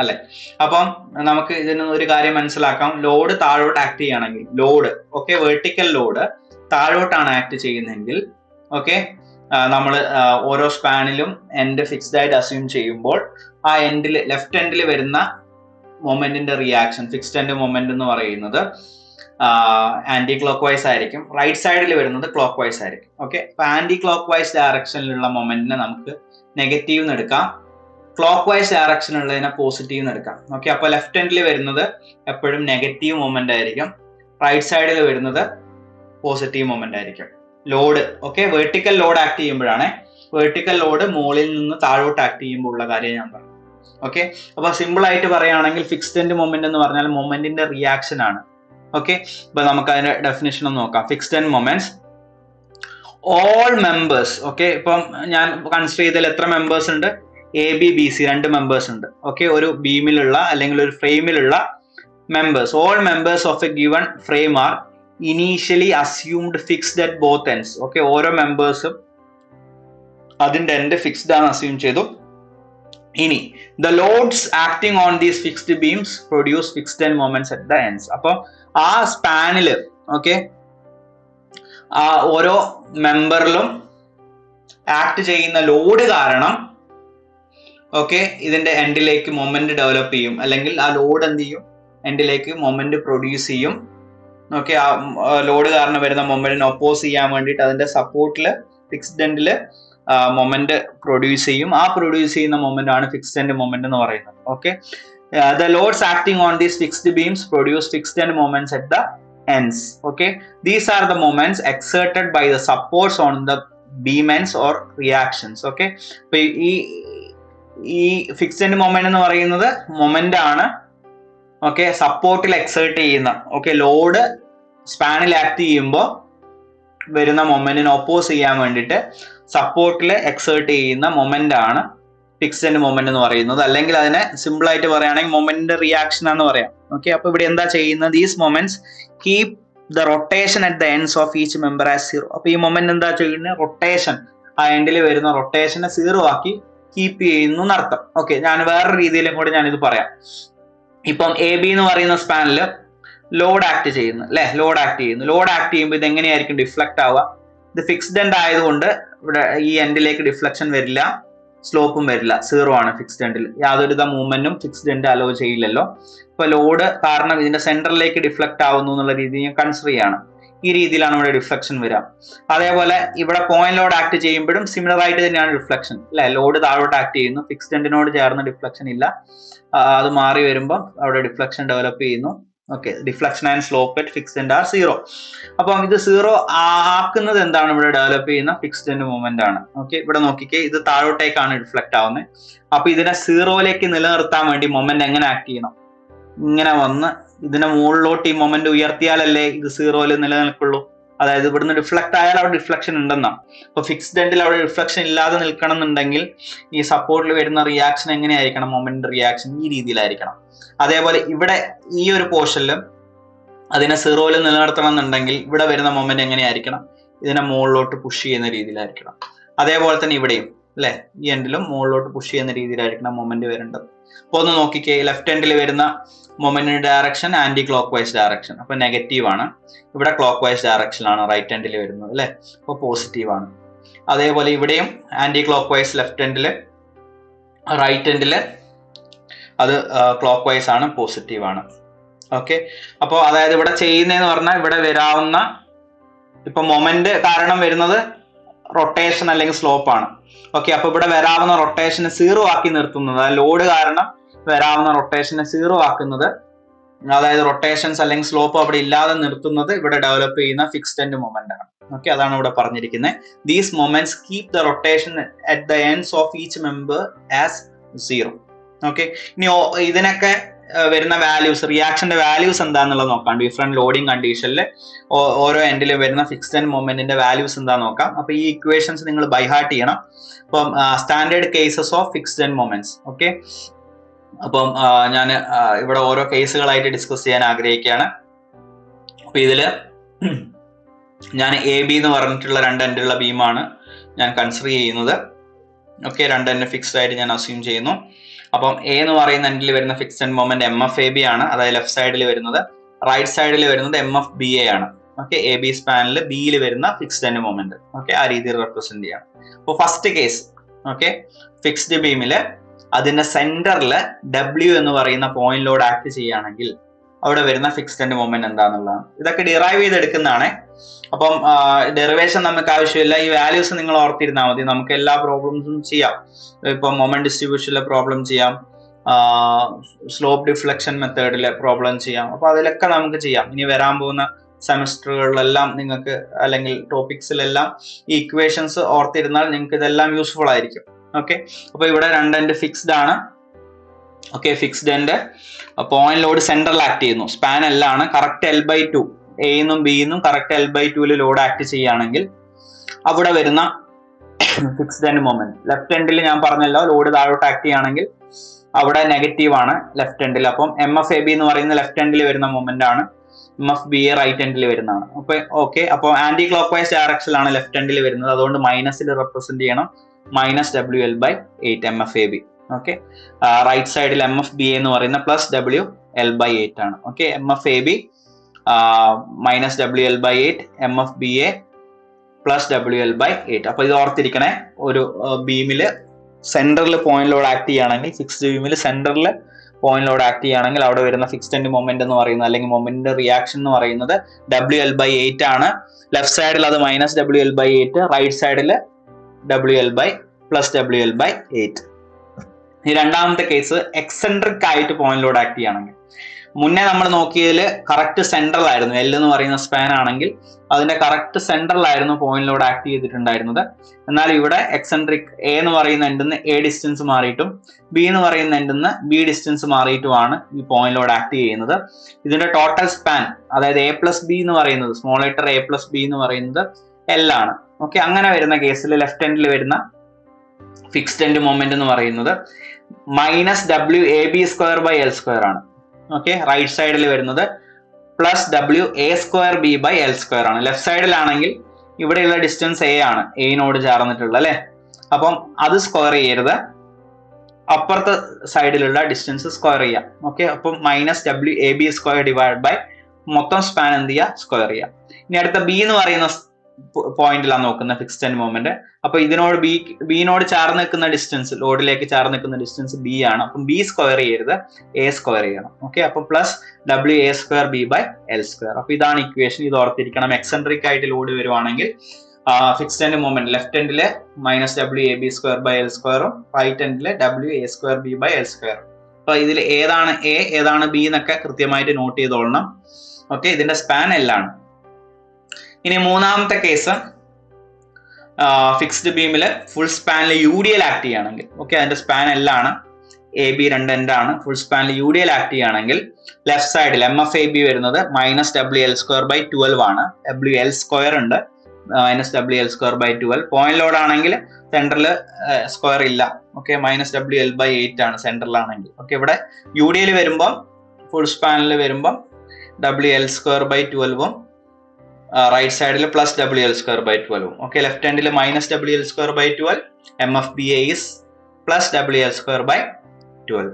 അല്ലെ? അപ്പം നമുക്ക് ഇതിന് ഒരു കാര്യം മനസ്സിലാക്കാം, ലോഡ് താഴോട്ട് ആക്ട് ചെയ്യുകയാണെങ്കിൽ ലോഡ് ഓക്കെ വെർട്ടിക്കൽ ലോഡ് താഴോട്ടാണ് ആക്ട് ചെയ്യുന്നതെങ്കിൽ ഓക്കെ നമ്മൾ ഓരോ സ്പാനിലും എൻഡ് ഫിക്സ്ഡ് ആയിട്ട് അസ്യൂം ചെയ്യുമ്പോൾ ആ എൻഡിൽ ലെഫ്റ്റ് എൻഡിൽ വരുന്ന മൊമെന്റിന്റെ റിയാക്ഷൻ ഫിക്സ്ഡ് എൻഡ് മൊമെന്റ് എന്ന് പറയുന്നത് ആന്റി ക്ലോക്ക് വൈസ് ആയിരിക്കും, റൈറ്റ് സൈഡിൽ വരുന്നത് ക്ലോക്ക് വൈസ് ആയിരിക്കും. ഓക്കെ, അപ്പൊ ആന്റി ക്ലോക്ക് വൈസ് ഡയറക്ഷനിലുള്ള മൊമെന്റിനെ നമുക്ക് നെഗറ്റീവ് എന്ന് എടുക്കാം, ക്ലോക്ക് വൈസ് ഡയറക്ഷനുള്ളതിനെ പോസിറ്റീവ് എന്ന് എടുക്കാം. ഓക്കെ, അപ്പൊ ലെഫ്റ്റ് ഹാൻഡിൽ വരുന്നത് എപ്പോഴും നെഗറ്റീവ് മൊമെന്റ് ആയിരിക്കും, റൈറ്റ് സൈഡിൽ വരുന്നത് പോസിറ്റീവ് മൊമെന്റ് ആയിരിക്കും. Load okay vertical load act ചെയ്യുമ്പോഴാണ്, വെർട്ടിക്കൽ ലോഡ് മുകളിൽ നിന്ന് താഴോട്ട് ആക്ട് ചെയ്യുമ്പോൾ ഉള്ള കാര്യം ഞാൻ പറഞ്ഞു. ഓക്കെ, അപ്പൊ സിമ്പിൾ ആയിട്ട് പറയുകയാണെങ്കിൽ ഫിക്സ്ഡ് എൻഡ് മൊമെന്റ് എന്ന് പറഞ്ഞാൽ മൊമെന്റിന്റെ റിയാക്ഷൻ ആണ്. ഓക്കെ, ഇപ്പൊ നമുക്ക് അതിന്റെ ഡെഫിനേഷൻ ഒന്ന് നോക്കാം. Fixed end moments all members. Okay, ഇപ്പം ഞാൻ കൺസിഡർ ചെയ്തതിൽ എത്ര മെമ്പേഴ്സ് ഉണ്ട്? എ ബി ബി സി രണ്ട് മെമ്പേഴ്സ് ഉണ്ട്. ഓക്കെ, ഒരു ബീമിലുള്ള അല്ലെങ്കിൽ ഒരു ഫ്രെയിമിലുള്ള members, all members of a given frame are initially assumed fixed at both ends. Okay, ഓരോ മെമ്പേഴ്സും അതിന്റെ എൻഡ് ഫിക്സ്ഡ് ആണ് അസ്യൂം ചെയ്തു. ഇനി the loads acting on these fixed beams produce fixed end moments at the ends. അപ്പൊ ആ സ്പാനില് okay ആ ഓരോ മെമ്പറിലും ആക്ട് ചെയ്യുന്ന ലോഡ് കാരണം ഓക്കെ ഇതിന്റെ എൻഡിലേക്ക് മൊമെന്റ് ഡെവലപ്പ് ചെയ്യും, അല്ലെങ്കിൽ ആ ലോഡ് എന്ത് ചെയ്യും എൻഡിലേക്ക് മൊമെന്റ് പ്രൊഡ്യൂസ് ചെയ്യും. ഓക്കെ, ആ ലോഡ് കാരണം വരുന്ന മൊമെന്റിനെ ഒപ്പോസ് ചെയ്യാൻ വേണ്ടിയിട്ട് അതിന്റെ സപ്പോർട്ടിൽ ഫിക്സ്ഡ് എൻഡില് മൊമെന്റ് പ്രൊഡ്യൂസ് ചെയ്യും. ആ പ്രൊഡ്യൂസ് ചെയ്യുന്ന മൊമെന്റ് ആണ് ഫിക്സ്ഡ് എൻഡ് മൊമെന്റ് എന്ന് പറയുന്നത്. Okay, the loads acting on these fixed beams produce fixed end moments at the ends. Okay, these are the moments exerted by the supports on the beam ends or reactions. Okay, അപ്പൊ ഈ fixed end moment എന്ന് പറയുന്നത് moment ആണ്. Okay, സപ്പോർട്ടിൽ exert ചെയ്യുന്ന okay load സ്പാനിൽ act ചെയ്യുമ്പോൾ വരുന്ന മൊമെന്റിനെ oppose ചെയ്യാൻ വേണ്ടിയിട്ട് സപ്പോർട്ടിൽ എക്സേർട്ട് ചെയ്യുന്ന മൊമെന്റ് ആണ് ഫിക്സ്ഡ് എൻഡ് മൊമെന്റ് എന്ന് പറയുന്നത്. അല്ലെങ്കിൽ അതിനെ സിമ്പിൾ ആയിട്ട് പറയുകയാണെങ്കിൽ മൊമെന്റിന്റെ റിയാക്ഷൻ എന്ന് പറയാം. ഓക്കെ, അപ്പൊ ഇവിടെ എന്താ ചെയ്യുന്നത്? These moments keep the rotation at the ends of each member as zero. അപ്പൊ ഈ മൊമെന്റ് എന്താ ചെയ്യുന്നത്? റൊട്ടേഷൻ, ആ എൻഡിൽ വരുന്ന റൊട്ടേഷനെ സീറോ ആക്കി കീപ്പ് ചെയ്യുന്നു എന്നർത്ഥം. ഓക്കെ, ഞാൻ വേറൊരു രീതിയിലും കൂടി ഞാനിത് പറയാം. ഇപ്പം എ ബി എന്ന് പറയുന്ന സ്പാനിൽ ലോഡ് ആക്ട് ചെയ്യുന്നു അല്ലെ, ലോഡ് ആക്ട് ചെയ്യുമ്പോൾ ഇത് എങ്ങനെയായിരിക്കും ഡിഫ്ലക്ട് ആവുക? ഇത് ഫിക്സ്ഡ് എൻഡ് ആയതുകൊണ്ട് ഇവിടെ ഈ എൻഡിലേക്ക് ഡിഫ്ലക്ഷൻ വരില്ല, സ്ലോപ്പും വരില്ല, സീറോ ആണ് ഫിക്സ്ഡ് എൻഡിൽ. യാതൊരുവിധ മൂവ്മെന്റും ഫിക്സ്ഡ് എൻഡ് അലോ ചെയ്യില്ലല്ലോ. ഇപ്പൊ ലോഡ് കാരണം ഇതിന്റെ സെന്ററിലേക്ക് ഡിഫ്ലക്ട് ആവുന്നു എന്നുള്ള രീതി ഞാൻ കൺസിഡർ ചെയ്യാണ്. ഈ രീതിയിലാണ് ഇവിടെ ഡിഫ്ലക്ഷൻ വരിക. അതേപോലെ ഇവിടെ പോയിന്റ് ലോഡ് ആക്ട് ചെയ്യുമ്പോഴും സിമിലർ ആയിട്ട് തന്നെയാണ് ഡിഫ്ലക്ഷൻ അല്ലെ. ലോഡ് താഴോട്ട് ആക്ട് ചെയ്യുന്നു, ഫിക്സ്ഡ് എൻഡിനോട് ചേർന്ന് ഡിഫ്ലക്ഷൻ ഇല്ല, അത് മാറി വരുമ്പോൾ അവിടെ ഡിഫ്ലക്ഷൻ ഡെവലപ്പ് ചെയ്യുന്നു. Okay, deflection and slope at fixed end are zero. അപ്പം ഇത് സീറോ ആക്കുന്നത് എന്താണ്? ഇവിടെ ഡെവലപ്പ് ചെയ്യുന്ന ഫിക്സ്ഡ് എൻഡ് മൂവ്മെന്റ് ആണ്. ഓക്കെ, ഇവിടെ നോക്കിക്കേ, ഇത് താഴോട്ടേക്കാണ് ഡിഫ്ലക്ട് ആവുന്നത്. അപ്പൊ ഇതിനെ സീറോയിലേക്ക് നിലനിർത്താൻ വേണ്ടി മൊമെന്റ് എങ്ങനെ ആക്ട് ചെയ്യണം? ഇങ്ങനെ വന്ന് ഇതിനെ മുകളിലോട്ട് ഈ മൊമെന്റ് ഉയർത്തിയാലല്ലേ ഇത് സീറോയിൽ നിലനിൽക്കുള്ളൂ. അതായത് ഇവിടുന്ന് ഡിഫ്ലക്ട് ആയാൽ അവിടെ ഡിഫ്ലക്ഷൻ ഉണ്ടെന്നാണ്. അപ്പൊ ഫിക്സ്ഡ് എൻഡിൽ അവിടെ ഡിഫ്ലക്ഷൻ ഇല്ലാതെ നിൽക്കണം എന്നുണ്ടെങ്കിൽ ഈ സപ്പോർട്ടിൽ വരുന്ന റിയാക്ഷൻ എങ്ങനെയായിരിക്കണം? മൊമെന്റ് റിയാക്ഷൻ ഈ രീതിയിലായിരിക്കണം. അതേപോലെ ഇവിടെ ഈ ഒരു പോർഷനിലും അതിനെ സീറോയിൽ നിലനിർത്തണം എന്നുണ്ടെങ്കിൽ ഇവിടെ വരുന്ന മൊമെന്റ് എങ്ങനെയായിരിക്കണം? ഇതിനെ മുകളിലോട്ട് പുഷ് ചെയ്യുന്ന രീതിയിലായിരിക്കണം. അതേപോലെ തന്നെ ഇവിടെയും അല്ലെ, ഈ എൻഡിലും മുകളിലോട്ട് പുഷ് ചെയ്യുന്ന രീതിയിലായിരിക്കണം മൊമെന്റ് വരേണ്ടത്. അപ്പൊ ഒന്ന് നോക്കിക്കേ, ലെഫ്റ്റ് എൻഡിൽ വരുന്ന മൊമെന്റിന്റെ direction anti clock vice direction, അപ്പൊ നെഗറ്റീവ് ആണ്. ഇവിടെ ക്ലോക്ക് വൈസ് ഡയറക്ഷനിലാണ് റൈറ്റ് എൻഡിൽ വരുന്നത് അല്ലെ, അപ്പൊ പോസിറ്റീവ് ആണ്. അതേപോലെ ഇവിടെയും ആന്റി ക്ലോക്ക് വൈസ് ലെഫ്റ്റ് എൻഡില്, റൈറ്റ് എൻഡില് അത് ക്ലോക്ക് വൈസ് ആണ്, പോസിറ്റീവ് ആണ്. ഓക്കെ, അപ്പോൾ അതായത് ഇവിടെ ചെയ്യുന്നതെന്ന് പറഞ്ഞാൽ ഇവിടെ വരാവുന്ന ഇപ്പൊ മൊമെന്റ് കാരണം വരുന്നത് റൊട്ടേഷൻ അല്ലെങ്കിൽ സ്ലോപ്പ് ആണ്. ഓക്കെ, അപ്പൊ ഇവിടെ വരാവുന്ന റൊട്ടേഷനെ സീറോ ആക്കി നിർത്തുന്നത്, ലോഡ് കാരണം വരാവുന്ന റൊട്ടേഷനെ സീറോ ആക്കുന്നത് അതായത് റൊട്ടേഷൻസ് അല്ലെങ്കിൽ സ്ലോപ്പ് അവിടെ ഇല്ലാതെ നിർത്തുന്നത് ഇവിടെ ഡെവലപ്പ് ചെയ്യുന്ന ഫിക്സ്ഡ് എൻഡ് മൊമെന്റ് ആണ്. ഓക്കെ, അതാണ് ഇവിടെ പറഞ്ഞിരിക്കുന്നത്. These moments keep the rotation at the ends of each member as 0. Okay, ഇനി ഇതിനൊക്കെ വരുന്ന വാല്യൂസ്, റിയാക്ഷന്റെ വാല്യൂസ് എന്താണെന്നുള്ളത് നോക്കാം. ഡിഫറെന്റ് ലോഡിംഗ് കണ്ടീഷനിൽ ഓരോ എൻഡിൽ വരുന്ന ഫിക്സ്ഡ് എൻഡ് മൊമെന്റിന്റെ വാല്യൂസ് എന്താന്ന് നോക്കാം. അപ്പൊ ഈ ഇക്വേഷൻസ് നിങ്ങൾ ബൈഹാർട്ട് ചെയ്യണം. അപ്പം standard cases of fixed end moments. Okay, അപ്പം ഞാൻ ഇവിടെ ഓരോ കേസുകളായിട്ട് ഡിസ്കസ് ചെയ്യാൻ ആഗ്രഹിക്കുകയാണ്. അപ്പൊ ഇതില് ഞാൻ എ ബി എന്ന് പറഞ്ഞിട്ടുള്ള 2 എൻഡുള്ള ബീമാണ് ഞാൻ കൺസിഡർ ചെയ്യുന്നത്. ഓക്കെ, 2 എൻഡ് ഫിക്സ്ഡ് ആയിട്ട് ഞാൻ അസ്യൂം ചെയ്യുന്നു. അപ്പം എ എന്ന് പറയുന്ന എൻഡിൽ വരുന്ന fixed end moment M F A B ആണ്. അതായത് ലെഫ്റ്റ് സൈഡിൽ വരുന്നത്. റൈറ്റ് സൈഡിൽ വരുന്നത് എം എഫ് ബി എ ആണ്. ഓക്കെ, എ ബി സ്പാനിൽ ബിയിൽ വരുന്ന ഫിക്സ്ഡ് എൻഡ് മൊമെന്റ്. ഓക്കെ, ആ രീതിയിൽ റെപ്രസെന്റ് ചെയ്യണം. അപ്പോൾ ഫസ്റ്റ് കേസ്, ഓക്കെ, ഫിക്സ്ഡ് ബീമില് അതിന്റെ സെന്ററില് ഡബ്ല്യു എന്ന് പറയുന്ന പോയിന്റ് ലോഡ് ആക്ട് ചെയ്യുകയാണെങ്കിൽ അവിടെ വരുന്ന ഫിക്സ്ഡ് എൻഡ് മൊമെന്റ് എന്താണെന്നുള്ളതാണ്. ഇതൊക്കെ ഡിറൈവ് ചെയ്തെടുക്കുന്നതാണ്. അപ്പം ഡെറിവേഷൻ നമുക്ക് ആവശ്യമില്ല. ഈ വാല്യൂസ് നിങ്ങൾ ഓർത്തിരുന്നാൽ മതി. നമുക്ക് എല്ലാ പ്രോബ്ലംസും ചെയ്യാം. ഇപ്പം മൊമെന്റ് ഡിസ്ട്രിബ്യൂഷനിലെ പ്രോബ്ലം ചെയ്യാം, സ്ലോപ്പ് ഡിഫ്ലക്ഷൻ മെത്തേഡിലെ പ്രോബ്ലം ചെയ്യാം. അപ്പൊ അതിലൊക്കെ നമുക്ക് ചെയ്യാം. ഇനി വരാൻ പോകുന്ന സെമസ്റ്ററുകളിലെല്ലാം നിങ്ങൾക്ക് അല്ലെങ്കിൽ ടോപ്പിക്സിലെല്ലാം ഈ ഇക്വേഷൻസ് ഓർത്തിരുന്നാൽ നിങ്ങൾക്ക് ഇതെല്ലാം യൂസ്ഫുൾ ആയിരിക്കും. ഓക്കെ, അപ്പൊ ഇവിടെ 2 എൻഡ് ഫിക്സ്ഡ് ആണ്. Okay, fixed end point load സെന്ററിൽ ആക്ട് ചെയ്യുന്നു. സ്പാൻ L ആണ്. കറക്റ്റ് L/2 എന്നും ബിന്നും കറക്റ്റ് L/2 ലോഡ് ആക്ട് ചെയ്യുകയാണെങ്കിൽ അവിടെ വരുന്ന ഫിക്സ്ഡ് എൻഡ് മൊമെന്റ് ലെഫ്റ്റ് എൻഡിൽ ഞാൻ പറഞ്ഞല്ലോ, ലോഡ് താഴോട്ട് ആക്ട് ചെയ്യുകയാണെങ്കിൽ അവിടെ നെഗറ്റീവ് ആണ് ലെഫ്റ്റ് എൻഡിൽ. അപ്പം എം എഫ് എ ബി എന്ന് പറയുന്ന ലെഫ്റ്റ് എൻഡിൽ വരുന്ന മൊമെന്റ് ആണ്. M F B A right എൻഡിൽ വരുന്നതാണ്. അപ്പൊ ഓക്കെ, അപ്പോൾ ആന്റി ക്ലോക്ക് വൈസ് ഡയറക്ഷനിലാണ് ലെഫ്റ്റ് എൻഡിൽ വരുന്നത്. അതുകൊണ്ട് മൈനസിൽ റെപ്രസെന്റ് ചെയ്യണം. -WL/8 M F A B. Okay, right സൈഡിൽ എം എഫ് ബി എന്ന് പറയുന്ന +WL/8 ആണ്. Okay, M F A B -WL/8, M F B A +WL/8. അപ്പൊ ഇത് ഓർത്തിരിക്കണേ. ഒരു ബീമില് സെന്ററിൽ പോയിന്റ് ലോഡ് ആക്ട് ചെയ്യുകയാണെങ്കിൽ, ഫിക്സ്ഡ് ബീമിൽ സെന്ററിൽ പോയിന്റ് ലോഡ് ആക്ട് ചെയ്യുകയാണെങ്കിൽ അവിടെ വരുന്ന ഫിക്സ്ഡ് എൻഡ് മൊമെന്റ് എന്ന് പറയുന്നത് അല്ലെങ്കിൽ മൊമെന്റ് റിയാക്ഷൻ എന്ന് പറയുന്നത് WL/8 ആണ്. ലെഫ്റ്റ് സൈഡിൽ അത് -WL/8, റൈറ്റ് സൈഡിൽ +WL/8. ഈ രണ്ടാമത്തെ കേസ് എക്സെൻട്രിക് ആയിട്ട് പോയിന്റ് ലോഡ് ആക്ട് ചെയ്യുകയാണെങ്കിൽ, മുന്നേ നമ്മൾ നോക്കിയതിൽ കറക്റ്റ് സെൻട്രലായിരുന്നു. L എന്ന് പറയുന്ന സ്പാൻ ആണെങ്കിൽ അതിന്റെ കറക്റ്റ് സെൻട്രലായിരുന്നു പോയിന്റ് ലോഡ് ആക്ട് ചെയ്തിട്ടുണ്ടായിരുന്നത്. എന്നാൽ ഇവിടെ എക്സെൻട്രിക് എ എന്ന് പറയുന്ന എൻഡിന്ന് എ ഡിസ്റ്റൻസ് മാറിയിട്ടും ബി എന്ന് പറയുന്ന എൻഡിന്ന് ബി ഡിസ്റ്റൻസ് മാറിയിട്ടുമാണ് ഈ പോയിന്റ് ലോഡ് ആക്ട് ചെയ്യുന്നത്. ഇതിന്റെ ടോട്ടൽ സ്പാൻ, അതായത് A+B എന്ന് പറയുന്നത്, സ്മോൾ ലെറ്റർ A+B എന്ന് പറയുന്നത് L ആണ്. ഓക്കെ, അങ്ങനെ വരുന്ന കേസിൽ ലെഫ്റ്റ് എൻഡിൽ വരുന്ന ഫിക്സ്ഡ് എൻഡ് മൊമെന്റ് എന്ന് പറയുന്നത് -WAB²/L² ആണ്. ഓക്കെ, റൈറ്റ് സൈഡിൽ വരുന്നത് +WA²B/L² ആണ്. ലെഫ്റ്റ് സൈഡിലാണെങ്കിൽ ഇവിടെയുള്ള ഡിസ്റ്റൻസ് A ആണ്, എനോട് ചേർന്നിട്ടുള്ള അല്ലെ. അപ്പം അത് സ്ക്വയർ ചെയ്യരുത്, അപ്പുറത്തെ സൈഡിലുള്ള ഡിസ്റ്റൻസ് സ്ക്വയർ ചെയ്യാം. ഓക്കെ, അപ്പം -WAB² മൊത്തം സ്പാൻ എന്ത് ചെയ്യുക, സ്ക്വയർ ചെയ്യാം. ഇനി അടുത്ത ബി എന്ന് പറയുന്ന പോയിന്റിലാണ് നോക്കുന്ന ഫിക്സ്ഡ് എൻഡ് മൊമെന്റ്. അപ്പൊ ഇതിനോട് ബിനോട് ചേർന്ന് നിൽക്കുന്ന ഡിസ്റ്റൻസ്, ലോഡിലേക്ക് ചേർന്ന് നിൽക്കുന്ന ഡിസ്റ്റൻസ് ബി ആണ്. അപ്പം ബി സ്ക്വയർ ചെയ്യരുത്, എ സ്ക്വയർ ചെയ്യണം. ഓക്കെ, അപ്പൊ +WA²B/L². അപ്പൊ ഇതാണ് ഇക്വേഷൻ. ഇത് ഓർത്തിരിക്കണം. എക്സെൻട്രിക് ആയിട്ട് ലോഡ് വരുവാണെങ്കിൽ ഫിക്സ്ഡ് എൻഡ് മൊമെന്റ് ലെഫ്റ്റ് എൻഡില് -WAB²/L², റൈറ്റ് എൻഡില് WA²B/L². അപ്പൊ ഇതിൽ ഏതാണ് എ ഏതാണ് ബി എന്നൊക്കെ കൃത്യമായിട്ട് നോട്ട് ചെയ്തോളണം. ഓക്കെ, ഇതിന്റെ സ്പാൻ L ആണ്. ഇനി മൂന്നാമത്തെ കേസ്, ഫിക്സ്ഡ് ബീമില് ഫുൾ സ്പാനിൽ UDL ആക്ട് ചെയ്യുകയാണെങ്കിൽ, ഓക്കെ, അതിന്റെ സ്പാൻ L ആണ്, AB 2 എൻഡ് ആണ്. ഫുൾ സ്പാനിൽ UDL ആക്ട് ചെയ്യുകയാണെങ്കിൽ ലെഫ്റ്റ് സൈഡിൽ MFAB വരുന്നത് -WL²/12 ആണ്. WL² ഉണ്ട്, -WL²/12. പോയിന്റ് ലോഡ് ആണെങ്കിൽ സെന്ററിൽ സ്ക്വയർ ഇല്ല. ഓക്കെ, -WL/8 ആണ് സെന്ററിലാണെങ്കിൽ. ഓക്കെ, ഇവിടെ UDL വരുമ്പം ഫുൾ സ്പാനിൽ വരുമ്പം WL²/12ഉം റൈറ്റ് സൈഡിൽ +WL²/12. ഓക്കെ, ലെഫ്റ്റ് എൻഡിൽ -WL²/12, MFBA is +WL²/12.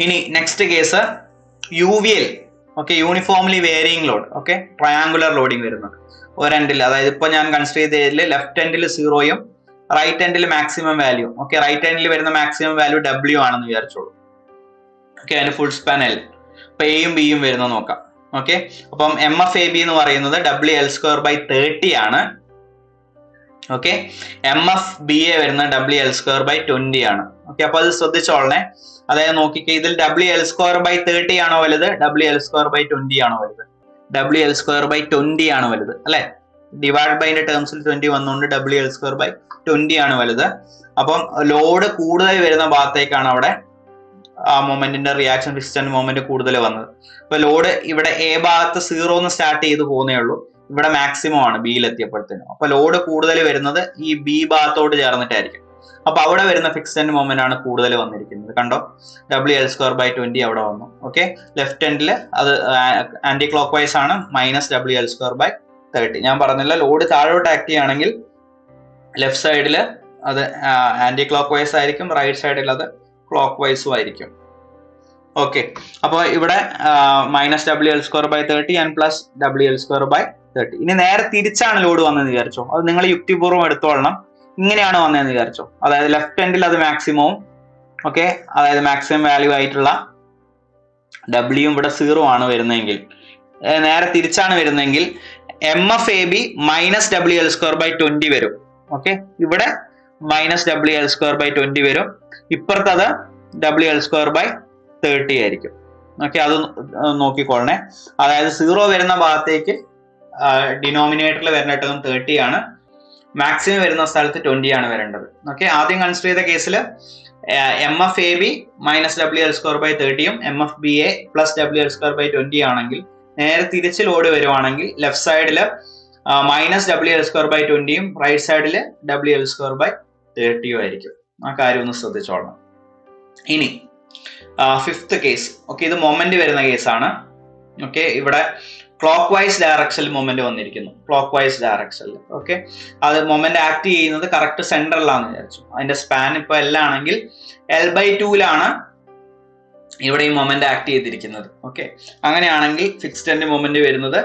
ഇനി next case UVL. Okay, uniformly varying load. Okay, triangular loading വരുന്നത് ഒരെൻഡിൽ, അതായത് ഇപ്പൊ ഞാൻ കൺസിഡർ ചെയ്തതിൽ ലെഫ്റ്റ് എൻഡിൽ 0യും റൈറ്റ് എൻഡിൽ മാക്സിമം വാല്യൂ. ഓക്കെ, റൈറ്റ് എൻഡിൽ വരുന്ന മാക്സിമം വാല്യൂ W ആണെന്ന് വിചാരിച്ചോളൂ. ഓക്കെ, അതിന്റെ ഫുൾ സ്പാൻ L. അപ്പൊ എയും ബിയും വരുന്നത് നോക്കാം. ഓക്കെ, അപ്പം MFAB എന്ന് പറയുന്നത് WL²/30 ആണ്. ഓക്കെ, MFBA വരുന്നത് WL²/20 ആണ്. ഓക്കെ, അപ്പൊ അത് ശ്രദ്ധിച്ചോളണേ. അതായത് നോക്കിക്കേ, ഇതിൽ WL²/30 ആണോ വലുത്, WL²/20 ആണോ വലുത്? WL²/20 ആണ് വലുത് അല്ലെ. ഡിവൈഡ് ബൈന്റെ ടേംസിൽ 20 വന്നുകൊണ്ട് WL²/20 ആണ് വലുത്. അപ്പം ലോഡ് കൂടുതൽ വരുന്ന ഭാഗത്തേക്കാണ് അവിടെ ആ മൊമെന്റിന്റെ റിയാക്ഷൻ ഫിക്സഡ് മൊമെന്റ് കൂടുതൽ വന്നത്. അപ്പൊ ലോഡ് ഇവിടെ എ ഭാഗത്ത് 0 സ്റ്റാർട്ട് ചെയ്ത് പോകുന്നേ ഉള്ളൂ, ഇവിടെ മാക്സിമം ആണ് ബിയിൽ എത്തിയപ്പോഴത്തേനും. അപ്പൊ ലോഡ് കൂടുതൽ വരുന്നത് ഈ ബി ഭാഗത്തോട് ചേർന്നിട്ടായിരിക്കും. അപ്പൊ അവിടെ വരുന്ന ഫിക്സഡ് മൊമെന്റ് ആണ് കൂടുതൽ വന്നിരിക്കുന്നത്. കണ്ടോ, WL²/20 അവിടെ വന്നു. ഓക്കെ, ലെഫ്റ്റ് എൻഡിൽ അത് ആന്റി ക്ലോക്ക് വൈസ് ആണ്, -WL²/30. ഞാൻ പറഞ്ഞില്ല, ലോഡ് താഴോട്ട് ആക്ട് ചെയ്യുകയാണെങ്കിൽ ലെഫ്റ്റ് സൈഡിൽ അത് ആന്റി ക്ലോക്ക് വൈസ് ആയിരിക്കും, റൈറ്റ് സൈഡിൽ അത് ക്ലോക്ക് വൈസും ആയിരിക്കും. ഓക്കെ, അപ്പൊ ഇവിടെ -WL²/30 ആൻഡ് +WL²/30. ഇനി നേരെ തിരിച്ചാണ് ലോഡ് വന്നതെന്ന് വിചാരിച്ചോ, അത് നിങ്ങൾ യുക്തിപൂർവ്വം എടുത്തോളണം. ഇങ്ങനെയാണ് വന്നതെന്ന് വിചാരിച്ചോ, അതായത് ലെഫ്റ്റ് എൻഡിൽ അത് മാക്സിമവും, ഓക്കെ, അതായത് മാക്സിമം വാല്യൂ ആയിട്ടുള്ള W ഇവിടെ 0 ആണ് വരുന്നതെങ്കിൽ, നേരെ തിരിച്ചാണ് വരുന്നതെങ്കിൽ MFAB -WL²/20 വരും. ഓക്കെ, ഇവിടെ -WL²/20 വരും, ഇപ്പുറത്തത് WL²/30 ആയിരിക്കും. ഓക്കെ, അത് നോക്കിക്കൊള്ളണേ. അതായത് 0 വരുന്ന ഭാഗത്തേക്ക് ഡിനോമിനേറ്ററിൽ വരുന്ന ടേം 30 ആണ്, മാക്സിമം വരുന്ന സ്ഥലത്ത് 20 ആണ് വരേണ്ടത്. ഓക്കെ, ആദ്യം കൺസിഡർ ചെയ്ത കേസിൽ MFAB -WL²/30യും MFBA +WL²/20 ആണെങ്കിൽ, നേരെ തിരിച്ച് ലോഡ് വരുവാണെങ്കിൽ ലെഫ്റ്റ് സൈഡില് -WL²/20യും റൈറ്റ് സൈഡില് WL²/30യും ആയിരിക്കും. ആ കാര്യം ഒന്ന് ശ്രദ്ധിച്ചോളണം. ഇനി 5th കേസ്. ഓക്കെ, ഇത് മൊമെന്റ് വരുന്ന കേസാണ്. ഓക്കെ, ഇവിടെ ക്ലോക്ക് വൈസ് ഡയറക്ഷനിൽ മൊമെന്റ് വന്നിരിക്കുന്നു, ക്ലോക്ക് വൈസ് ഡയറക്ഷനിൽ. ഓക്കെ, അത് മൊമെന്റ് ആക്ട് ചെയ്യുന്നത് കറക്റ്റ് സെൻട്രലിലാണെന്ന് വിചാരിച്ചു. അതിന്റെ സ്പാൻ ഇപ്പൊ L ആണെങ്കിൽ L/2ലാണ് ഇവിടെ ഈ മൊമെന്റ് ആക്ട് ചെയ്തിരിക്കുന്നത്. ഓക്കെ, അങ്ങനെയാണെങ്കിൽ ഫിക്സ്ഡ് എൻഡ് മൊമെന്റ് വരുന്നത്